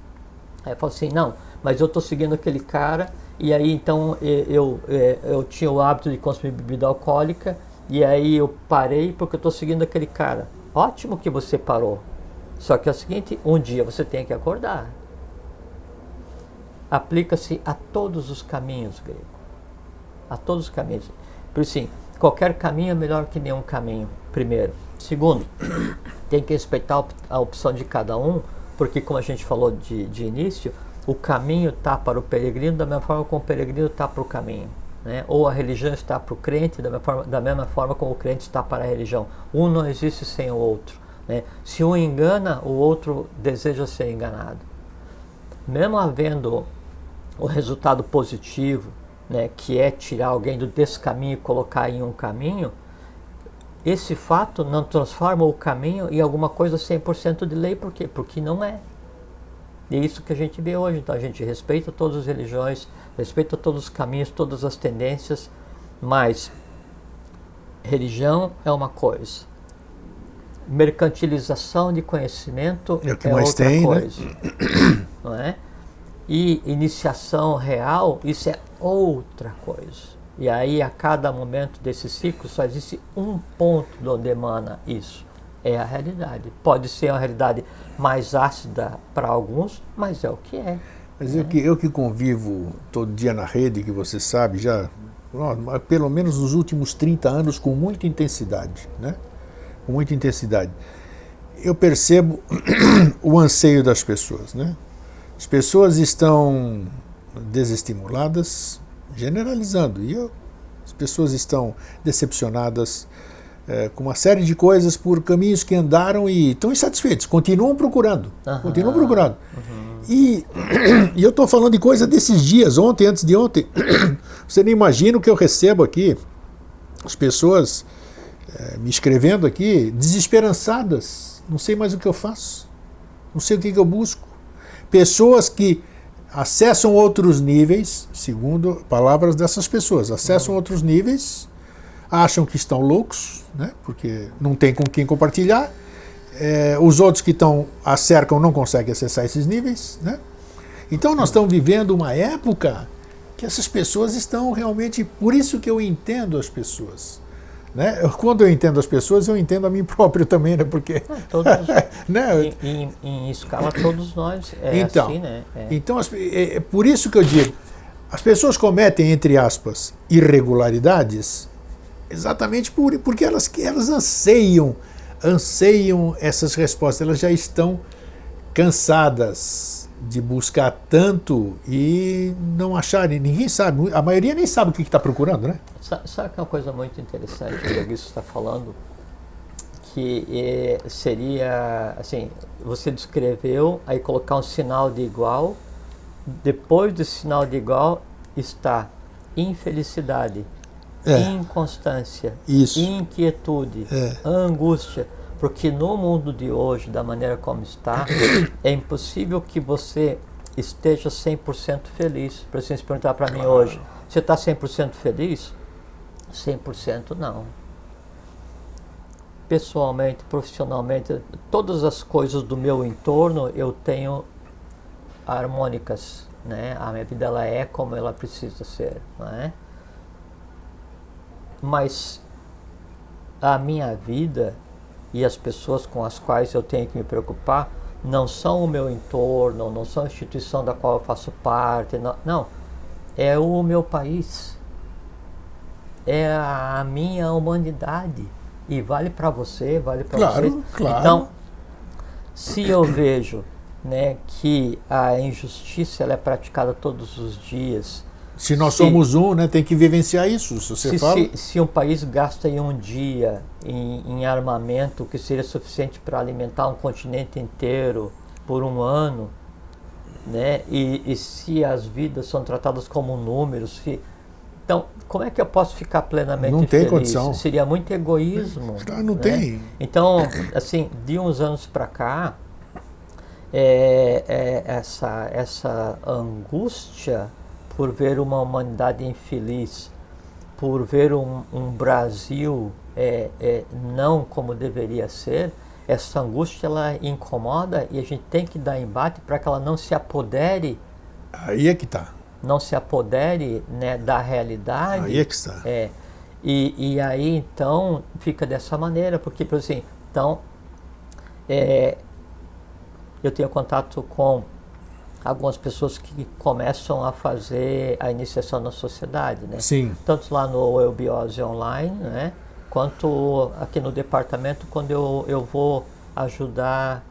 Aí eu falo assim, não, mas eu estou seguindo aquele cara e aí então eu tinha o hábito de consumir bebida alcoólica e aí eu parei porque eu estou seguindo aquele cara. Ótimo que você parou. Só que é o seguinte, um dia você tem que acordar. Aplica-se a todos os caminhos, grego. A todos os caminhos. Por isso, sim, qualquer caminho é melhor que nenhum caminho, primeiro. Segundo, tem que respeitar a opção de cada um, porque como a gente falou de início, o caminho está para o peregrino da mesma forma como o peregrino está para o caminho. Né? Ou a religião está para o crente da mesma forma como o crente está para a religião. Um não existe sem o outro. Né? Se um engana, o outro deseja ser enganado. Mesmo havendo o resultado positivo, né, que é tirar alguém do descaminho e colocar em um caminho, esse fato não transforma o caminho em alguma coisa 100% de lei. Por quê? Porque não é. E é isso que a gente vê hoje. Então a gente respeita todas as religiões, respeita todos os caminhos, todas as tendências, mas religião é uma coisa. Mercantilização de conhecimento é o que é mais outra tem, coisa. né? Não é? E iniciação real, isso é outra coisa. E aí, a cada momento desse ciclo, só existe um ponto de onde emana isso. É a realidade. Pode ser uma realidade mais ácida para alguns, mas é o que é. Mas eu que convivo todo dia na rede, que você sabe, já pelo menos nos últimos 30 anos, com muita intensidade, né? Com muita intensidade. Eu percebo o anseio das pessoas, né? As pessoas estão desestimuladas, generalizando, as pessoas estão decepcionadas com uma série de coisas por caminhos que andaram e estão insatisfeitos, continuam procurando, continuam procurando. E eu estou falando de coisa desses dias, ontem, antes de ontem. Você nem imagina o que eu recebo aqui, as pessoas me escrevendo aqui, desesperançadas, não sei mais o que eu faço, não sei o que eu busco. Pessoas que acessam outros níveis, segundo palavras dessas pessoas, acessam outros níveis, acham que estão loucos, né, porque não tem com quem compartilhar, os outros que a cercam não conseguem acessar esses níveis, né? Então nós estamos vivendo uma época que essas pessoas estão realmente, por isso que eu entendo as pessoas. Né? Quando eu entendo as pessoas, eu entendo a mim próprio também, né? Porque né? Em escala todos nós então, assim, né? Então é por isso que eu digo, as pessoas cometem, entre aspas, irregularidades, exatamente porque elas anseiam essas respostas, elas já estão cansadas de buscar tanto e não acharem, ninguém sabe, a maioria nem sabe o que está procurando, né? Sabe que é uma coisa muito interessante que o Augusto está falando, que seria, assim, você descreveu, aí colocar um sinal de igual, depois do sinal de igual está infelicidade, inconstância, inquietude, angústia, porque no mundo de hoje, da maneira como está, é impossível que você esteja 100% feliz. Para você se perguntar para mim hoje, você está 100% feliz? 100% não. Pessoalmente, profissionalmente, todas as coisas do meu entorno eu tenho harmônicas, né? A minha vida ela é como ela precisa ser, não é? Mas a minha vida e as pessoas com as quais eu tenho que me preocupar não são o meu entorno, não são a instituição da qual eu faço parte, não. É o meu país, é a minha humanidade, e vale para você, vale para você. Claro. Então, se eu vejo, né, que a injustiça ela é praticada todos os dias, Se nós somos um, né, tem que vivenciar isso. Se você fala... se um país gasta em um dia em armamento que seria suficiente para alimentar um continente inteiro por um ano, né? E se as vidas são tratadas como números, então como é que eu posso ficar plenamente não tem feliz? condição. Seria muito egoísmo. Não né? tem. Então, assim, de uns anos para cá, essa angústia por ver uma humanidade infeliz, por ver um Brasil não como deveria ser, essa angústia ela incomoda e a gente tem que dar embate para que ela não se apodere. Aí é que está. Não se apodere, né, da realidade. Aí é que está. E aí então fica dessa maneira, porque assim, então eu tenho contato com algumas pessoas que começam a fazer a iniciação na sociedade, né? Sim. Tanto lá no Eubiose Online, né? Quanto aqui no departamento, quando eu vou ajudar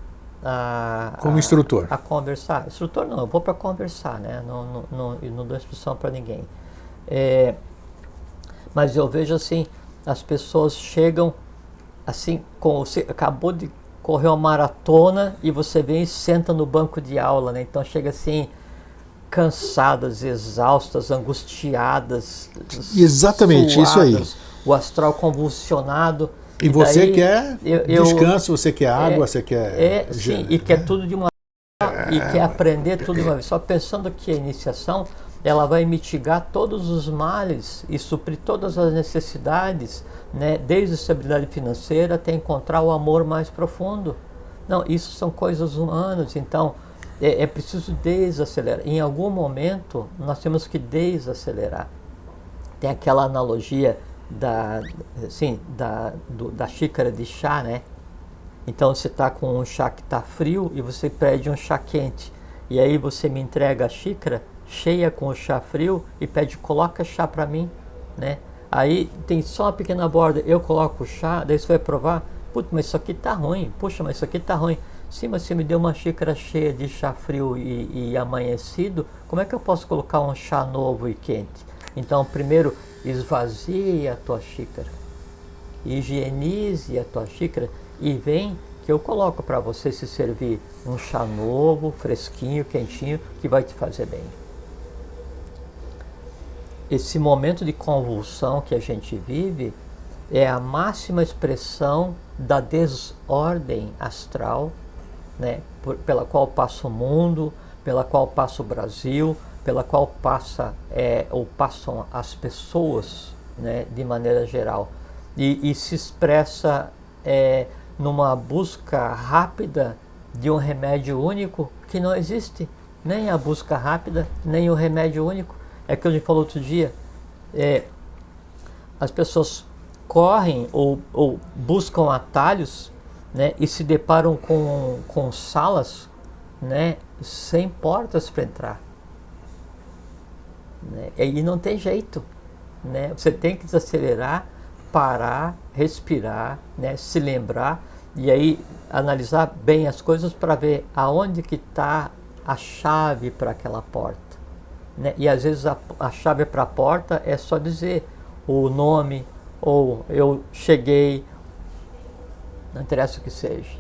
como instrutor. A conversar. Instrutor não, eu vou para conversar, né? Não dou instrução para ninguém. Mas eu vejo assim, as pessoas chegam assim, você acabou de correr uma maratona e você vem e senta no banco de aula, né? Então chega assim, cansadas, exaustas, angustiadas. Exatamente, suadas, isso aí. O astral convulsionado. E você daí, quer descanso, você quer água, você quer... sim, e quer tudo de uma vez, e quer aprender tudo de uma vez. Só pensando que a iniciação, ela vai mitigar todos os males e suprir todas as necessidades, né? Desde a estabilidade financeira até encontrar o amor mais profundo. Não, isso são coisas humanas, então é preciso desacelerar. Em algum momento, nós temos que desacelerar. Tem aquela analogia da xícara de chá, né? Então você está com um chá que está frio e você pede um chá quente. E aí você me entrega a xícara cheia com o chá frio e pede, coloca chá para mim, né? Aí tem só uma pequena borda, eu coloco o chá, daí você vai provar, putz, mas isso aqui tá ruim, puxa, mas isso aqui tá ruim. Sim, mas você me deu uma xícara cheia de chá frio e amanhecido, como é que eu posso colocar um chá novo e quente? Então, primeiro, esvazie a tua xícara, higienize a tua xícara e vem que eu coloco para você se servir um chá novo, fresquinho, quentinho, que vai te fazer bem. Esse momento de convulsão que a gente vive é a máxima expressão da desordem astral, né, pela qual passa o mundo, pela qual passa o Brasil, pela qual passam as pessoas, né, de maneira geral. E se expressa numa busca rápida de um remédio único que não existe. Nem a busca rápida, nem o remédio único. É que a gente falou outro dia, as pessoas correm ou buscam atalhos, né, e se deparam com salas, né, sem portas para entrar. Né, e não tem jeito. Né, você tem que desacelerar, parar, respirar, né, se lembrar e aí analisar bem as coisas para ver aonde que está a chave para aquela porta. Né? E às vezes a chave para a porta é só dizer o nome, ou eu cheguei, não interessa o que seja.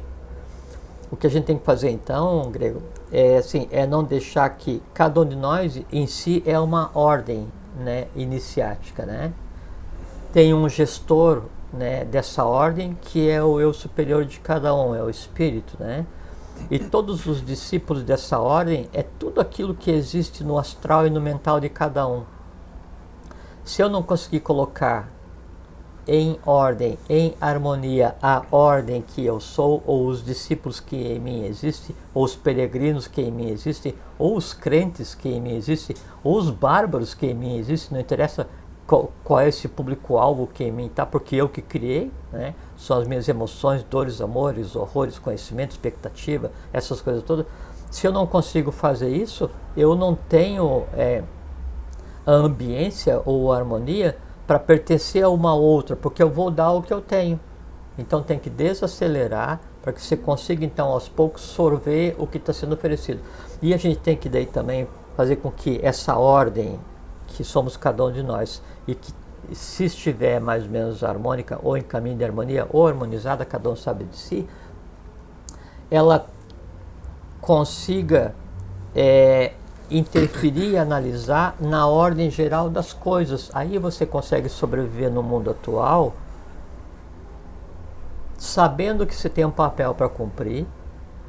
O que a gente tem que fazer então, Grego, é não deixar que cada um de nós em si é uma ordem, né, iniciática, né? Tem um gestor, né, dessa ordem que é o eu superior de cada um, é o espírito, né? E todos os discípulos dessa ordem é tudo aquilo que existe no astral e no mental de cada um. Se eu não conseguir colocar em ordem, em harmonia, a ordem que eu sou, ou os discípulos que em mim existem, ou os peregrinos que em mim existem, ou os crentes que em mim existem, ou os bárbaros que em mim existem, não interessa qual é esse público-alvo que em mim está, porque eu que criei, né? São as minhas emoções, dores, amores, horrores, conhecimento, expectativa, essas coisas todas. Se eu não consigo fazer isso, eu não tenho a ambiência ou a harmonia para pertencer a uma outra, porque eu vou dar o que eu tenho. Então tem que desacelerar para que você consiga então aos poucos sorver o que está sendo oferecido. E a gente tem que daí também fazer com que essa ordem que somos cada um de nós, e que se estiver mais ou menos harmônica, ou em caminho de harmonia, ou harmonizada, cada um sabe de si, ela consiga interferir e analisar na ordem geral das coisas. Aí você consegue sobreviver no mundo atual, sabendo que você tem um papel para cumprir,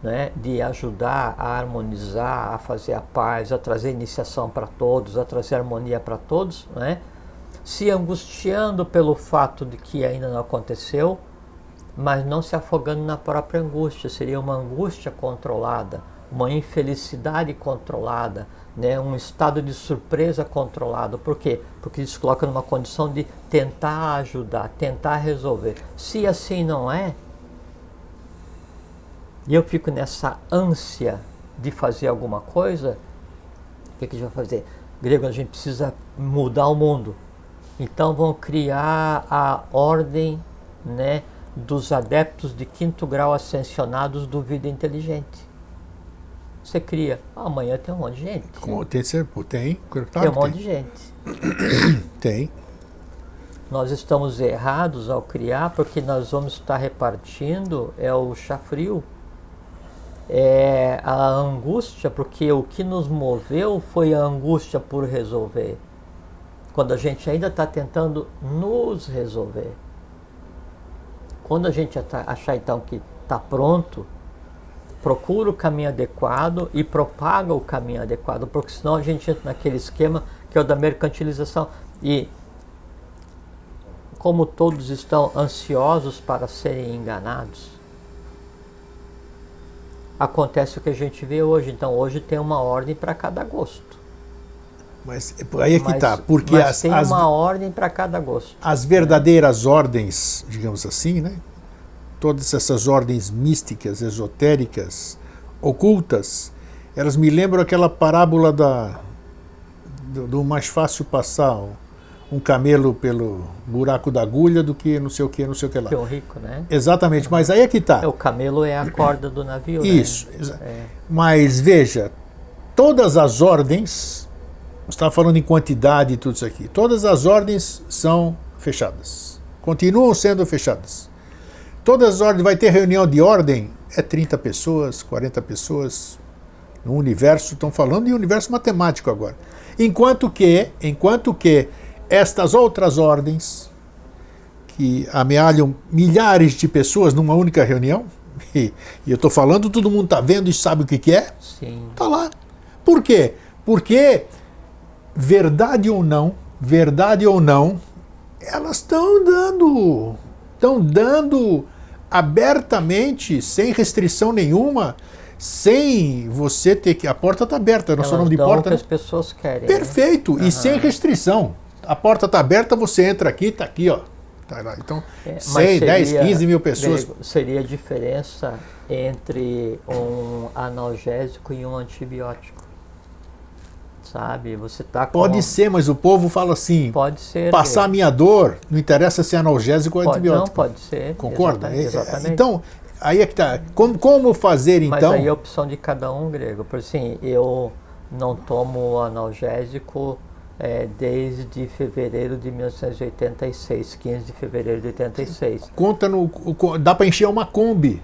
né, de ajudar a harmonizar, a fazer a paz, a trazer iniciação para todos, a trazer harmonia para todos, né, se angustiando pelo fato de que ainda não aconteceu, mas não se afogando na própria angústia. Seria uma angústia controlada, uma infelicidade controlada, né, um estado de surpresa controlado. Por quê? Porque isso coloca numa condição de tentar ajudar, tentar resolver. Se assim não é, e eu fico nessa ânsia de fazer alguma coisa, o que a gente vai fazer? Grego, a gente precisa mudar o mundo. Então vão criar a ordem, né, dos adeptos de 5º grau ascensionados do Vida Inteligente. Você cria, amanhã tem um monte de gente. Tem um monte de gente. Tem. Nós estamos errados ao criar, porque nós vamos estar repartindo o chá frio, a angústia, porque o que nos moveu foi a angústia por resolver, quando a gente ainda está tentando nos resolver. Quando a gente achar então que está pronto, procura o caminho adequado e propaga o caminho adequado, porque senão a gente entra naquele esquema que é o da mercantilização. E como todos estão ansiosos para serem enganados, acontece o que a gente vê hoje. Então hoje tem uma ordem para cada gosto. Mas aí é que está, porque tem uma ordem para cada gosto. As verdadeiras ordens, digamos assim, né? Todas essas ordens místicas, esotéricas, ocultas, elas me lembram aquela parábola do mais fácil passar um camelo pelo buraco da agulha do que não sei o que lá. Que é o rico, né? Exatamente, mas aí é que está. O camelo é a corda do navio, isso, né? Mas veja, todas as ordens, você estava falando em quantidade e tudo isso aqui, todas as ordens são fechadas, continuam sendo fechadas. Todas as ordens, vai ter reunião de ordem, 30 pessoas, 40 pessoas no universo, estão falando em universo matemático agora. Enquanto que estas outras ordens, que amealham milhares de pessoas numa única reunião, e eu estou falando, todo mundo está vendo e sabe o que é? Sim. Está lá. Por quê? Porque, verdade ou não, elas estão dando abertamente, sem restrição nenhuma, sem você ter que... A porta está aberta, nós falamos de porta. Que as pessoas querem. Perfeito, né? E sem restrição. A porta está aberta, você entra aqui, está aqui, ó. Tá lá. Então, 100, 10, 15 mil pessoas. Seria a diferença entre um analgésico e um antibiótico. Sabe? Você tá com... Pode ser, mas o povo fala assim, pode ser, passar a minha dor, não interessa se é analgésico ou antibiótico. Não, pode ser. Concorda? Exatamente. Então, aí é que está. Como fazer então? Mas aí é a opção de cada um, Grego. Por assim, eu não tomo analgésico desde fevereiro de 1986, 15 de fevereiro de 86. Dá para encher uma Kombi.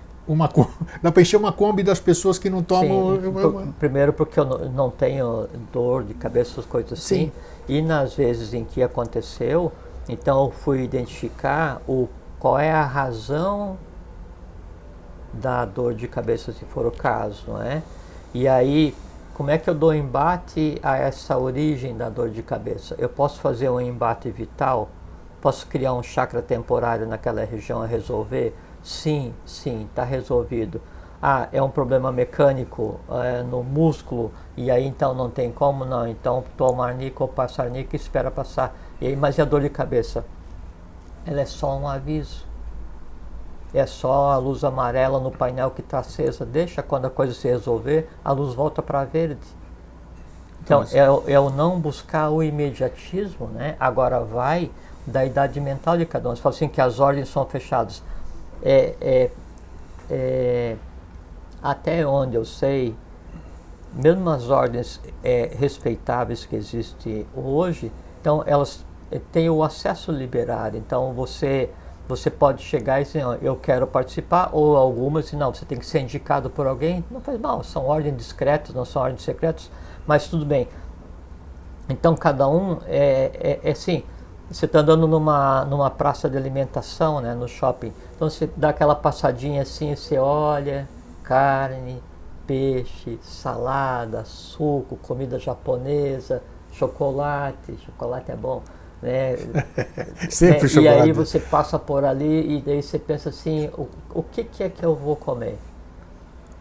Dá para encher uma Kombi das pessoas que não tomam. Sim, primeiro porque eu não tenho dor de cabeça, essas coisas assim. Sim. E nas vezes em que aconteceu, então eu fui identificar qual é a razão da dor de cabeça, se for o caso, não é? E aí, como é que eu dou embate a essa origem da dor de cabeça? Eu posso fazer um embate vital? Posso criar um chakra temporário naquela região a resolver? Sim, está resolvido. É um problema mecânico no músculo, e aí então não tem como? Não, então toma arnica ou passa arnica e espera passar. E aí, mas e a dor de cabeça? Ela é só um aviso. É só a luz amarela no painel que está acesa. Deixa, quando a coisa se resolver, a luz volta para verde. Então, é o não buscar o imediatismo, né? Agora vai da idade mental de cada um. Você fala assim que as ordens são fechadas. Até onde eu sei, mesmo as ordens respeitáveis que existem hoje, então elas têm o acesso liberado. Então você pode chegar e dizer, ó, eu quero participar, ou algumas, não, você tem que ser indicado por alguém. Não faz mal, são ordens discretas, não são ordens secretas, mas tudo bem. Então cada um assim, você está andando numa praça de alimentação, né, no shopping, então você dá aquela passadinha assim, você olha, carne, peixe, salada, suco, comida japonesa, chocolate é bom, né? Sempre chocolate. E aí você passa por ali e daí você pensa assim, o que é que eu vou comer?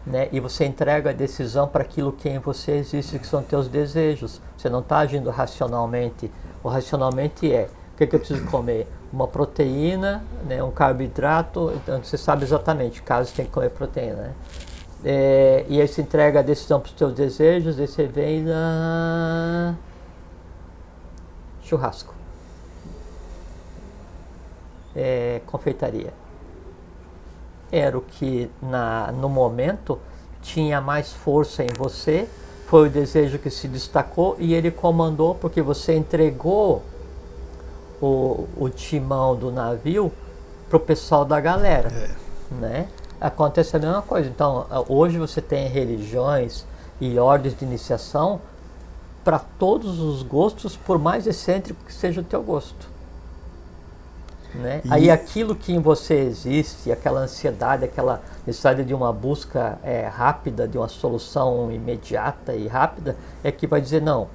Né? E você entrega a decisão para aquilo que em você existe, que são teus desejos. Você não está agindo racionalmente. O racionalmente o que eu preciso comer? Uma proteína, né? Um carboidrato, então você sabe exatamente, caso você tem que comer proteína, né? E aí você entrega a decisão para os teus desejos, daí você vem na churrasco, confeitaria. Era o que no momento tinha mais força em você, foi o desejo que se destacou e ele comandou, porque você entregou o timão do navio para o pessoal da galera, né? Acontece a mesma coisa. Então, hoje você tem religiões e ordens de iniciação para todos os gostos, por mais excêntrico que seja o teu gosto. Né? Aí aquilo que em você existe, aquela ansiedade, aquela necessidade de uma busca rápida, de uma solução imediata e rápida, é que vai dizer, não,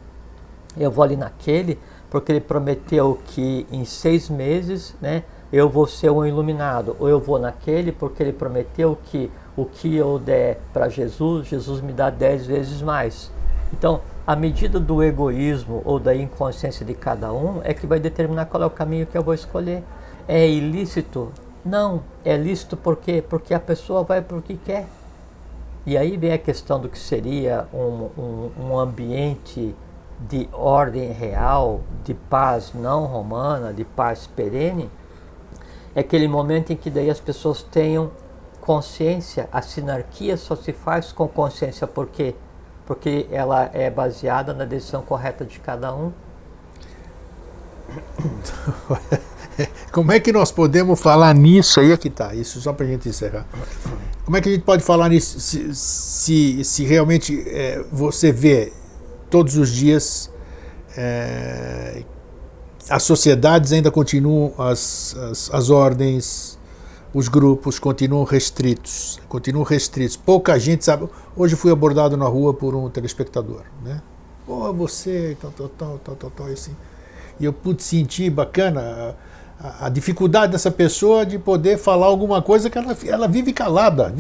eu vou ali naquele, porque ele prometeu que em 6 meses, né, eu vou ser um iluminado, ou eu vou naquele porque ele prometeu que o que eu der para Jesus, Jesus me dá 10 vezes mais. Então, a medida do egoísmo ou da inconsciência de cada um é que vai determinar qual é o caminho que eu vou escolher. É ilícito? Não. É lícito por quê? Porque a pessoa vai por que quer. E aí vem a questão do que seria um ambiente de ordem real, de paz não romana, de paz perene. É aquele momento em que daí as pessoas tenham consciência. A sinarquia só se faz com consciência. Por quê? Porque ela é baseada na decisão correta de cada um. Como é que nós podemos falar nisso? Aí é que tá, isso só para a gente encerrar. Como é que a gente pode falar nisso se realmente você vê todos os dias as sociedades ainda continuam, as ordens, os grupos continuam restritos. Pouca gente sabe. Hoje fui abordado na rua por um telespectador, né? Pô, você, tal, assim. E eu pude sentir bacana a dificuldade dessa pessoa de poder falar alguma coisa que ela vive calada.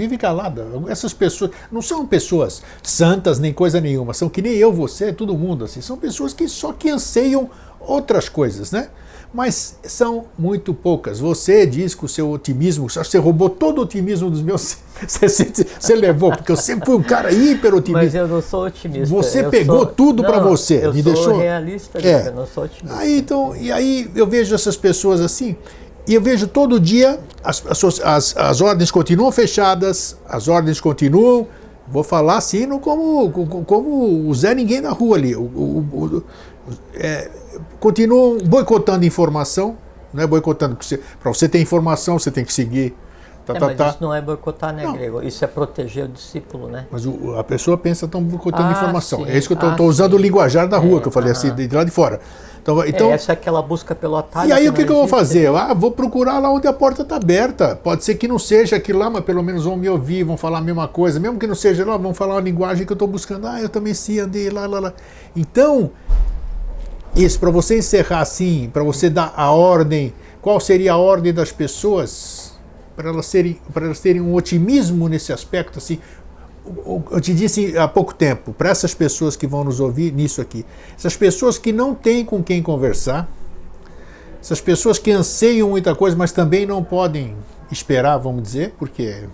Essas pessoas não são pessoas santas nem coisa nenhuma, são que nem eu, você, todo mundo, assim. São pessoas que só que anseiam outras coisas, né? Mas são muito poucas. Você diz que o seu otimismo, você roubou todo o otimismo dos meus. Você levou, porque eu sempre fui um cara hiper otimista. Mas eu não sou otimista. Você pegou tudo para você. Eu me sou deixou realista, eu não sou otimista. E aí eu vejo essas pessoas assim, e eu vejo todo dia as ordens continuam fechadas, as ordens continuam. Vou falar assim, como o Zé Ninguém na rua ali. Continuam boicotando informação, não é boicotando, para você ter informação você tem que seguir. Mas isso não é boicotar, né, Grego? Isso é proteger o discípulo, né? Mas a pessoa pensa que estão boicotando informação. Sim. É isso que eu estou usando o linguajar da rua, que eu falei assim, de lá de fora. Então, essa é aquela busca pelo atalho. E aí o que eu vou fazer? Vou procurar lá onde a porta está aberta. Pode ser que não seja aquilo lá, mas pelo menos vão me ouvir, vão falar a mesma coisa. Mesmo que não seja lá, vão falar uma linguagem que eu estou buscando. Eu também sim, andei lá. Então, isso, para você encerrar assim, para você dar a ordem, qual seria a ordem das pessoas, para elas terem um otimismo nesse aspecto, assim. Eu te disse há pouco tempo, para essas pessoas que vão nos ouvir nisso aqui, essas pessoas que não têm com quem conversar, essas pessoas que anseiam muita coisa, mas também não podem esperar, vamos dizer, porque...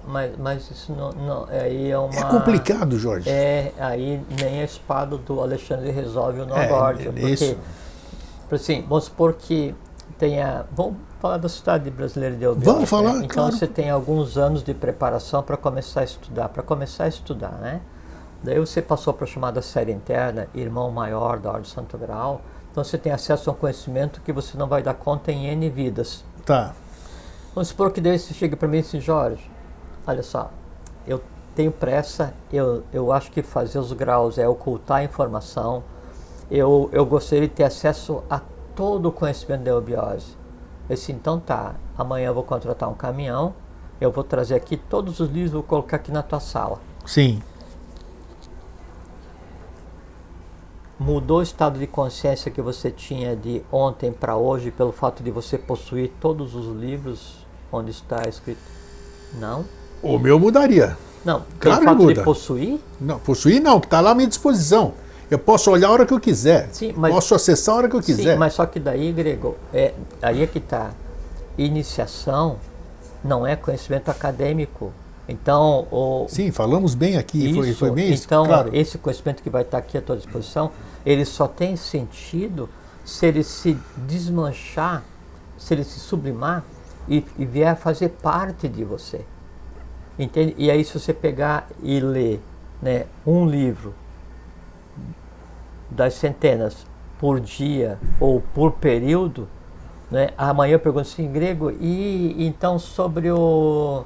Mas isso não aí é uma... É complicado, Jorge. Aí nem a espada do Alexandre resolve o nó górdio. Porque, assim, vamos supor que vamos falar da Sociedade Brasileira de Audiologia. Vamos falar, Então claro. Você tem alguns anos de preparação para começar a estudar, né? Daí você passou para a chamada série interna, irmão maior da Ordem do Santo Graal. Então você tem acesso a um conhecimento que você não vai dar conta em N vidas. Tá. Vamos supor que daí você chega para mim e diz, Jorge, olha só, eu tenho pressa, eu acho que fazer os graus é ocultar a informação, eu gostaria de ter acesso a todo o conhecimento da eubiose. Eu disse, então tá, amanhã eu vou contratar um caminhão, eu vou trazer aqui todos os livros, vou colocar aqui na tua sala. Sim. Mudou o estado de consciência que você tinha de ontem para hoje pelo fato de você possuir todos os livros onde está escrito? Não. O meu mudaria. Não, Claro pelo que fato muda. de possuir? Não, possuir não, que está lá à minha disposição. Eu posso olhar a hora que eu quiser. Sim, mas, posso acessar a hora que eu quiser. Sim, mas só que daí, Grego, aí é que está. Iniciação não é conhecimento acadêmico. Então, Sim, falamos bem aqui, isso, foi bem isso. Então, claro. esse conhecimento que vai estar aqui à tua disposição, ele só tem sentido se ele se desmanchar, se ele se sublimar e vier a fazer parte de você. Entende? E aí, se você pegar e ler, né, um livro das centenas por dia ou por período, né, amanhã eu pergunto assim, Grego, e então sobre o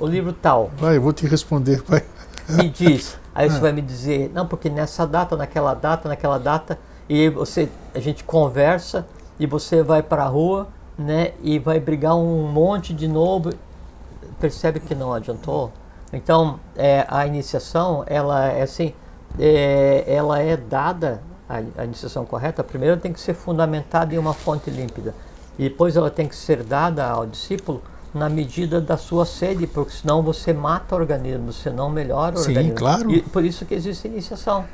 livro tal? Vai, eu vou te responder, pai. Me diz. Aí você vai me dizer, não, porque nessa data, naquela data, e a gente conversa e você vai para a rua, né, e vai brigar um monte de novo. Percebe que não adiantou? Então, a iniciação, ela é assim, ela é dada, a iniciação correta, primeiro tem que ser fundamentada em uma fonte límpida. E depois ela tem que ser dada ao discípulo na medida da sua sede, porque senão você mata o organismo, você não melhora o organismo. Sim, claro. E por isso que existe iniciação.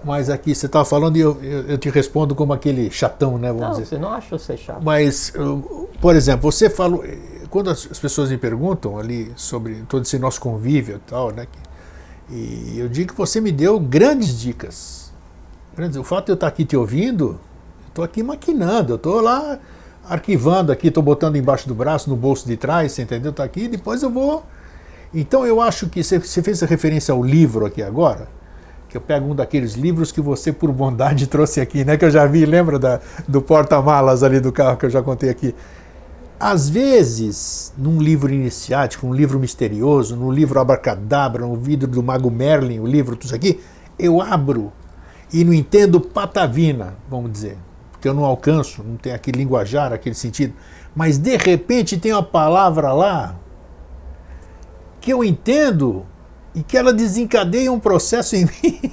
Mas aqui você estava falando e eu te respondo como aquele chatão, né? Vamos Não, dizer. você não acha você chato. Mas, por exemplo, você falou, quando as pessoas me perguntam ali sobre todo esse nosso convívio e tal, né? E eu digo que você me deu grandes dicas. O fato de eu estar aqui te ouvindo, eu estou aqui maquinando, eu estou lá arquivando aqui, estou botando embaixo do braço, no bolso de trás, você entendeu? Está aqui, depois eu vou... Então eu acho que você fez a referência ao livro aqui agora, que eu pego um daqueles livros que você, por bondade, trouxe aqui, né? Que eu já vi, lembra do porta-malas ali do carro que eu já contei aqui. Às vezes, num livro iniciático, um livro misterioso, num livro abracadabra, no vidro do Mago Merlin, o livro, tudo isso aqui, eu abro e não entendo patavina, vamos dizer, porque eu não alcanço, não tem aquele linguajar, aquele sentido, mas de repente tem uma palavra lá que eu entendo e que ela desencadeia um processo em mim.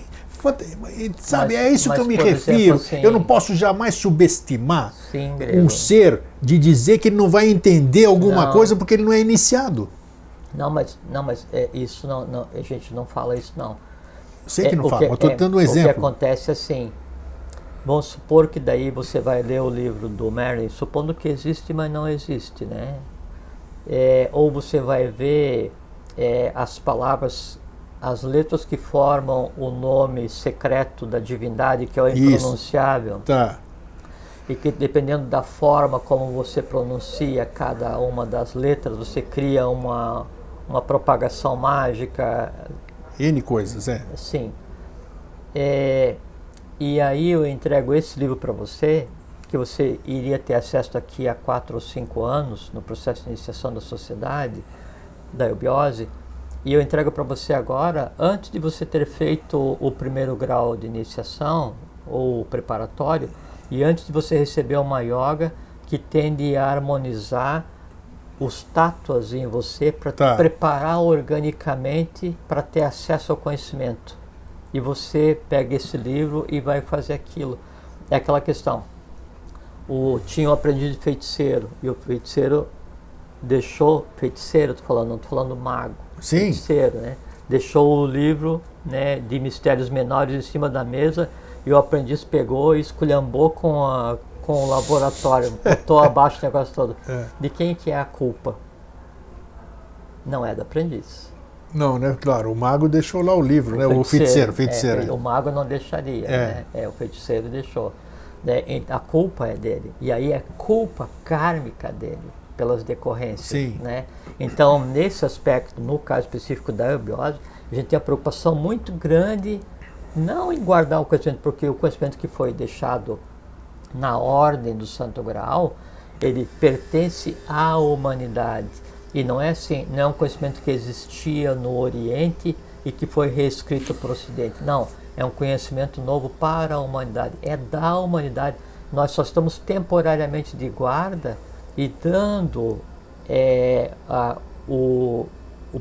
Sabe, é isso que eu me refiro. Assim, eu não posso jamais subestimar um ser de dizer que ele não vai entender alguma coisa porque ele não é iniciado. Não, mas isso não, a gente não fala isso não. Sei que não fala, mas estou dando um exemplo. O que acontece assim, vamos supor que daí você vai ler o livro do Merlin, supondo que existe, mas não existe, né? Ou você vai ver as palavras, as letras que formam o nome secreto da divindade, que é o impronunciável. Tá. E que dependendo da forma como você pronuncia cada uma das letras, você cria uma propagação mágica. N coisas, Sim. E aí eu entrego esse livro para você, que você iria ter acesso daqui a 4 ou 5 anos, no processo de iniciação da sociedade, da eubiose, e eu entrego para você agora, antes de você ter feito o primeiro grau de iniciação, ou preparatório, e antes de você receber uma yoga que tende a harmonizar os tátuas em você para te preparar organicamente para ter acesso ao conhecimento. E você pega esse livro e vai fazer aquilo. É aquela questão. Tinha um aprendiz de feiticeiro, e o feiticeiro deixou, feiticeiro, não estou falando mago, sim, feiticeiro, né? Deixou o livro, né, de mistérios menores em cima da mesa, e o aprendiz pegou e esculhambou com o laboratório, botou abaixo o negócio todo. De quem que é a culpa? Não é do aprendiz. Não, né? Claro, o mago deixou lá o livro, né? O feiticeiro. O mago não deixaria, né? O feiticeiro deixou. A culpa é dele. E aí é culpa kármica dele, pelas decorrências. Sim. Né? Então, nesse aspecto, no caso específico da eubiose, A gente tem uma preocupação muito grande, não em guardar o conhecimento, porque o conhecimento que foi deixado na ordem do Santo Graal, ele pertence à humanidade. E não é assim, não é um conhecimento que existia no Oriente e que foi reescrito para o Ocidente. Não, é um conhecimento novo para a humanidade, é da humanidade. Nós só estamos temporariamente de guarda e dando o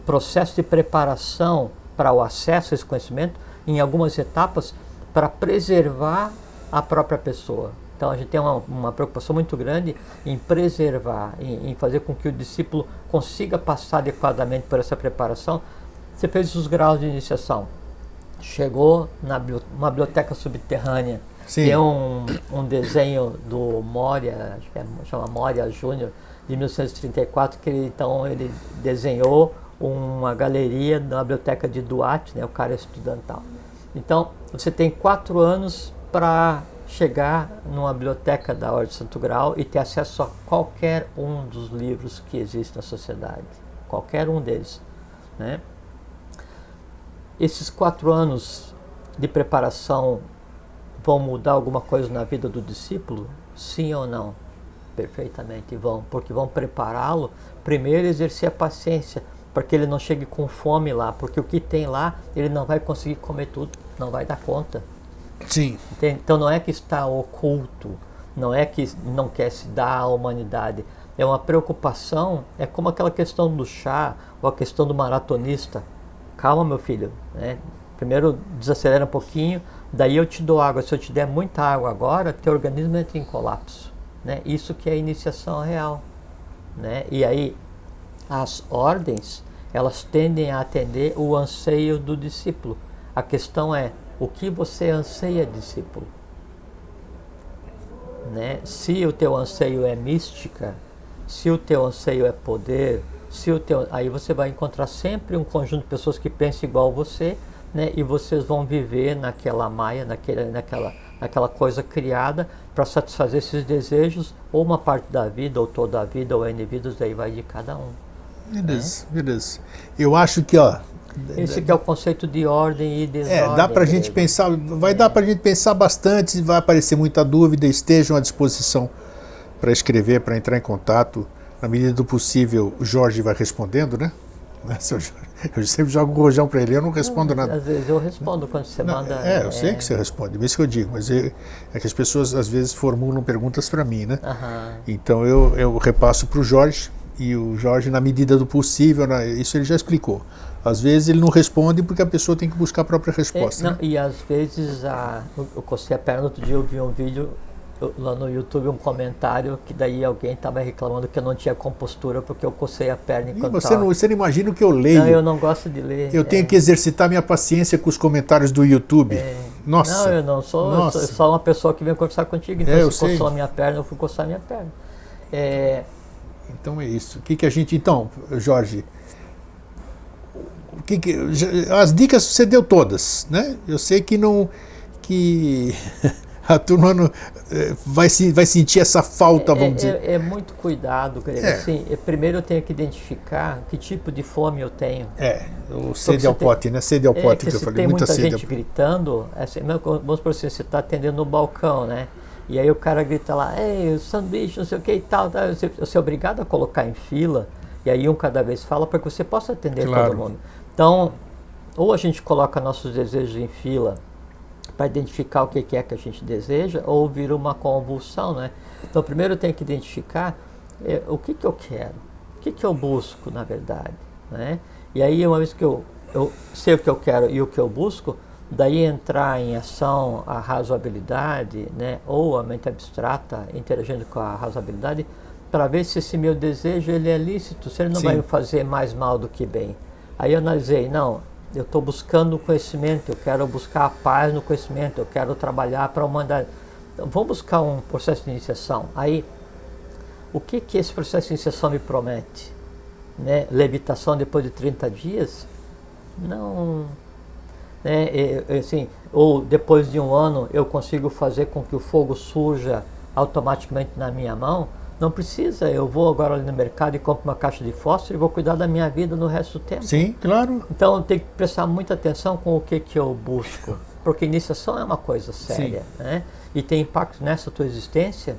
processo de preparação para o acesso a esse conhecimento em algumas etapas para preservar a própria pessoa. Então a gente tem uma preocupação muito grande em preservar, em fazer com que o discípulo consiga passar adequadamente por essa preparação. Você fez os graus de iniciação, chegou numa biblioteca subterrânea. Sim. Tem um desenho do Moria, acho que chama Moria Júnior, de 1934, que ele desenhou uma galeria na biblioteca de Duarte, né, o cara estudantal. Então, você tem 4 anos para chegar numa biblioteca da Ordem de Santo Graal e ter acesso a qualquer um dos livros que existem na sociedade. Qualquer um deles, né? Esses 4 anos de preparação vão mudar alguma coisa na vida do discípulo? Sim ou não? Perfeitamente vão, porque vão prepará-lo, primeiro exercer a paciência, para que ele não chegue com fome lá, porque o que tem lá, ele não vai conseguir comer tudo, não vai dar conta. Sim. Então não é que está oculto, não é que não quer se dar à humanidade, é uma preocupação, é como aquela questão do chá, ou a questão do maratonista. Calma, meu filho, né? Primeiro desacelera um pouquinho, daí eu te dou água. Se eu te der muita água agora, teu organismo entra em colapso, né? Isso que é a iniciação real, né? E aí as ordens, elas tendem a atender o anseio do discípulo. A questão é, o que você anseia, discípulo? Né? Se o teu anseio é mística, se o teu anseio é poder, aí você vai encontrar sempre um conjunto de pessoas que pensam igual a você, né? E vocês vão viver naquela maia, naquela coisa criada para satisfazer esses desejos, ou uma parte da vida, ou toda a vida, ou N vidas, daí vai de cada um. Beleza, beleza. Eu acho que, esse que é o conceito de ordem e desordem. Dá pra gente pensar, dar pra gente pensar bastante, vai aparecer muita dúvida, estejam à disposição para escrever, para entrar em contato. Na medida do possível, o Jorge vai respondendo, né? Eu sempre jogo o rojão para ele, eu não respondo nada. Às vezes eu respondo quando você manda. Eu sei que você responde, é isso que eu digo, mas é que as pessoas às vezes formulam perguntas para mim, né? Então eu repasso para o Jorge, e o Jorge, na medida do possível, isso ele já explicou. Às vezes ele não responde porque a pessoa tem que buscar a própria resposta. Né? E às vezes eu cocei a perna. Outro dia eu vi um vídeo lá no YouTube, um comentário que daí alguém estava reclamando que eu não tinha compostura porque eu cocei a perna enquanto você não imagina o que eu leio. Não, eu não gosto de ler. Eu tenho que exercitar minha paciência com os comentários do YouTube. Nossa. Não, eu não sou, eu sou só uma pessoa que vem conversar contigo, então se coçou a minha perna, eu fui coçar a minha perna. Então é isso. O que a gente... Então, Jorge, as dicas você deu todas, né? Eu sei que não... que a turma não, vai sentir essa falta, vamos dizer. É muito cuidado, Greg. Assim, primeiro eu tenho que identificar que tipo de fome eu tenho. O sede ao pote, né? Sede ao pote que eu falei. Tem muita gente gritando, assim, vamos por assim, você está atendendo no balcão, né? E aí o cara grita lá, ei, o sanduíche, não sei o que e tal. Você é obrigado a colocar em fila, e aí um cada vez fala para que você possa atender todo mundo. Então, ou a gente coloca nossos desejos em fila para identificar o que é que a gente deseja, ou vira uma convulsão, né? Então, primeiro eu tenho que identificar o que eu quero, o que eu busco, na verdade, né? E aí, uma vez que eu sei o que eu quero e o que eu busco, daí entrar em ação a razoabilidade, né? Ou a mente abstrata interagindo com a razoabilidade, para ver se esse meu desejo ele é lícito, se ele não vai me fazer mais mal do que bem. Aí eu analisei, não, eu estou buscando conhecimento, eu quero buscar a paz no conhecimento, eu quero trabalhar para a humanidade. Então, vou buscar um processo de iniciação. Aí, o que esse processo de iniciação me promete? Né? Levitação depois de 30 dias? Não. Né? Assim, ou depois de 1 ano eu consigo fazer com que o fogo surja automaticamente na minha mão? Não precisa, eu vou agora ali no mercado e compro uma caixa de fósforo e vou cuidar da minha vida no resto do tempo. Sim, claro. Então tem que prestar muita atenção com o que eu busco, porque iniciação é uma coisa séria, né? E tem impacto nessa tua existência,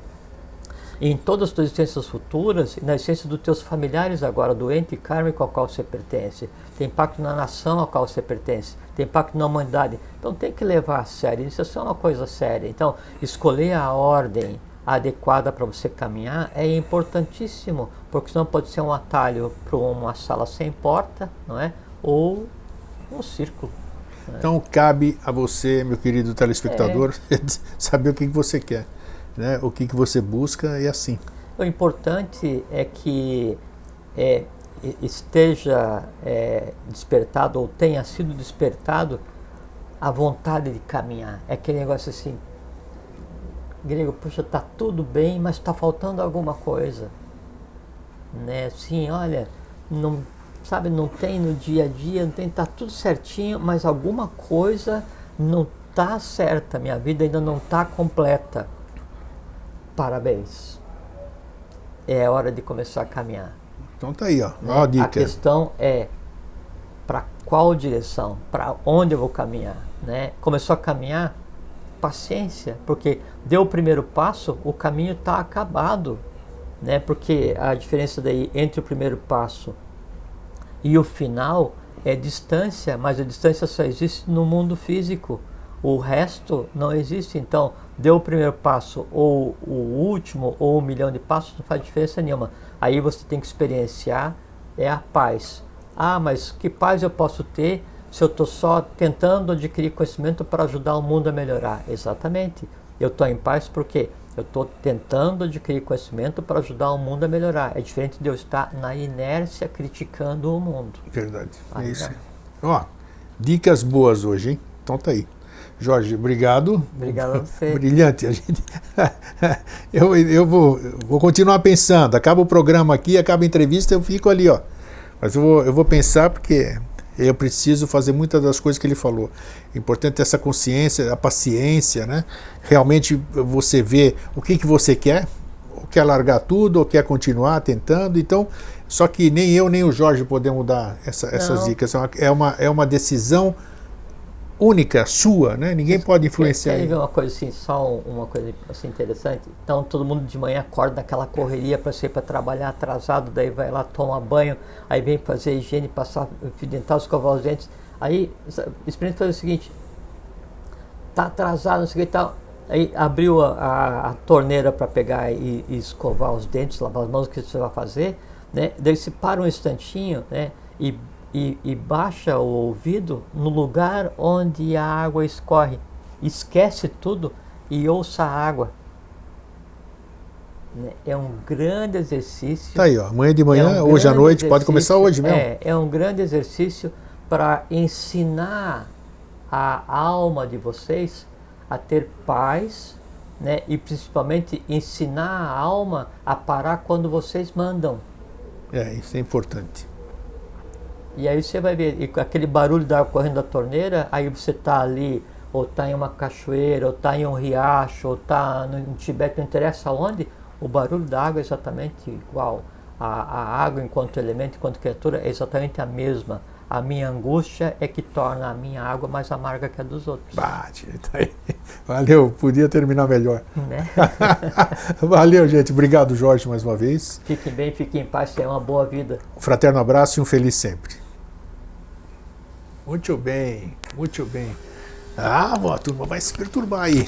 e em todas as tuas existências futuras, e na existência dos teus familiares agora, do ente kármico ao qual você pertence. Tem impacto na nação ao qual você pertence, tem impacto na humanidade. Então tem que levar a sério, iniciação é uma coisa séria. Então escolher a ordem adequada para você caminhar é importantíssimo, porque senão pode ser um atalho para uma sala sem porta, não é? Ou um círculo. Então cabe a você, meu querido telespectador, saber o que você quer, né? O que você busca e assim. O importante é que esteja despertado ou tenha sido despertado a vontade de caminhar. É aquele negócio assim, grego, puxa, tá tudo bem, mas está faltando alguma coisa, né? Assim, olha, não, sabe, não tem no dia a dia, não tem, tá tudo certinho, mas alguma coisa não tá certa, minha vida ainda não tá completa. Parabéns, é hora de começar a caminhar. Então tá aí, ó, Né? ó a dica. A questão é para qual direção, para onde eu vou caminhar, né? Começou a caminhar, paciência, porque deu o primeiro passo, o caminho está acabado, né? Porque a diferença daí entre o primeiro passo e o final é distância, mas a distância só existe no mundo físico, o resto não existe. Então deu o primeiro passo, ou o último, ou 1 milhão de passos, não faz diferença nenhuma. Aí você tem que experienciar a paz. Ah, mas que paz eu posso ter se eu estou só tentando adquirir conhecimento para ajudar o mundo a melhorar? Exatamente. Eu estou em paz porque eu estou tentando adquirir conhecimento para ajudar o mundo a melhorar. É diferente de eu estar na inércia criticando o mundo. Verdade. Aí É isso. não. Ó, dicas boas hoje, hein? Então tá aí. Jorge, obrigado. Obrigado a você. Brilhante. A gente... eu vou continuar pensando. Acaba o programa aqui, acaba a entrevista, eu fico ali, ó. Mas eu vou pensar porque eu preciso fazer muitas das coisas que ele falou. É importante ter essa consciência, a paciência, né? Realmente você vê o que você quer, ou quer largar tudo, ou quer continuar tentando. Então, só que nem eu nem o Jorge podemos dar essas dicas. É uma decisão única, sua, né? Ninguém pode influenciar. Quer ver uma coisa assim, só uma coisa assim interessante? Então todo mundo de manhã acorda naquela correria para sair para trabalhar atrasado, daí vai lá, toma banho, aí vem fazer higiene, passar fio dental, escovar os dentes. Aí experimenta fazer o seguinte: tá atrasado, não sei o que e tal. Aí abriu a torneira para pegar e escovar os dentes, lavar as mãos, o que você vai fazer, né? Daí você para um instantinho, né? E baixa o ouvido no lugar onde a água escorre. Esquece tudo e ouça a água. É um grande exercício. Tá aí, ó. Amanhã de manhã, hoje à noite, pode começar hoje mesmo. É um grande exercício para ensinar a alma de vocês a ter paz, né? E principalmente ensinar a alma a parar quando vocês mandam. Isso é importante. E aí você vai ver, e com aquele barulho da água correndo da torneira, aí você está ali, ou está em uma cachoeira, ou está em um riacho, ou está no Tibete, não interessa onde, o barulho da água é exatamente igual. A água enquanto elemento, enquanto criatura, é exatamente a mesma. A minha angústia é que torna a minha água mais amarga que a dos outros. Bate, tá aí. Valeu, podia terminar melhor. Né? Valeu, gente. Obrigado, Jorge, mais uma vez. Fiquem bem, fiquem em paz, tenham uma boa vida. Um fraterno abraço e um feliz sempre. Muito bem, muito bem. Ah, a turma vai se perturbar aí.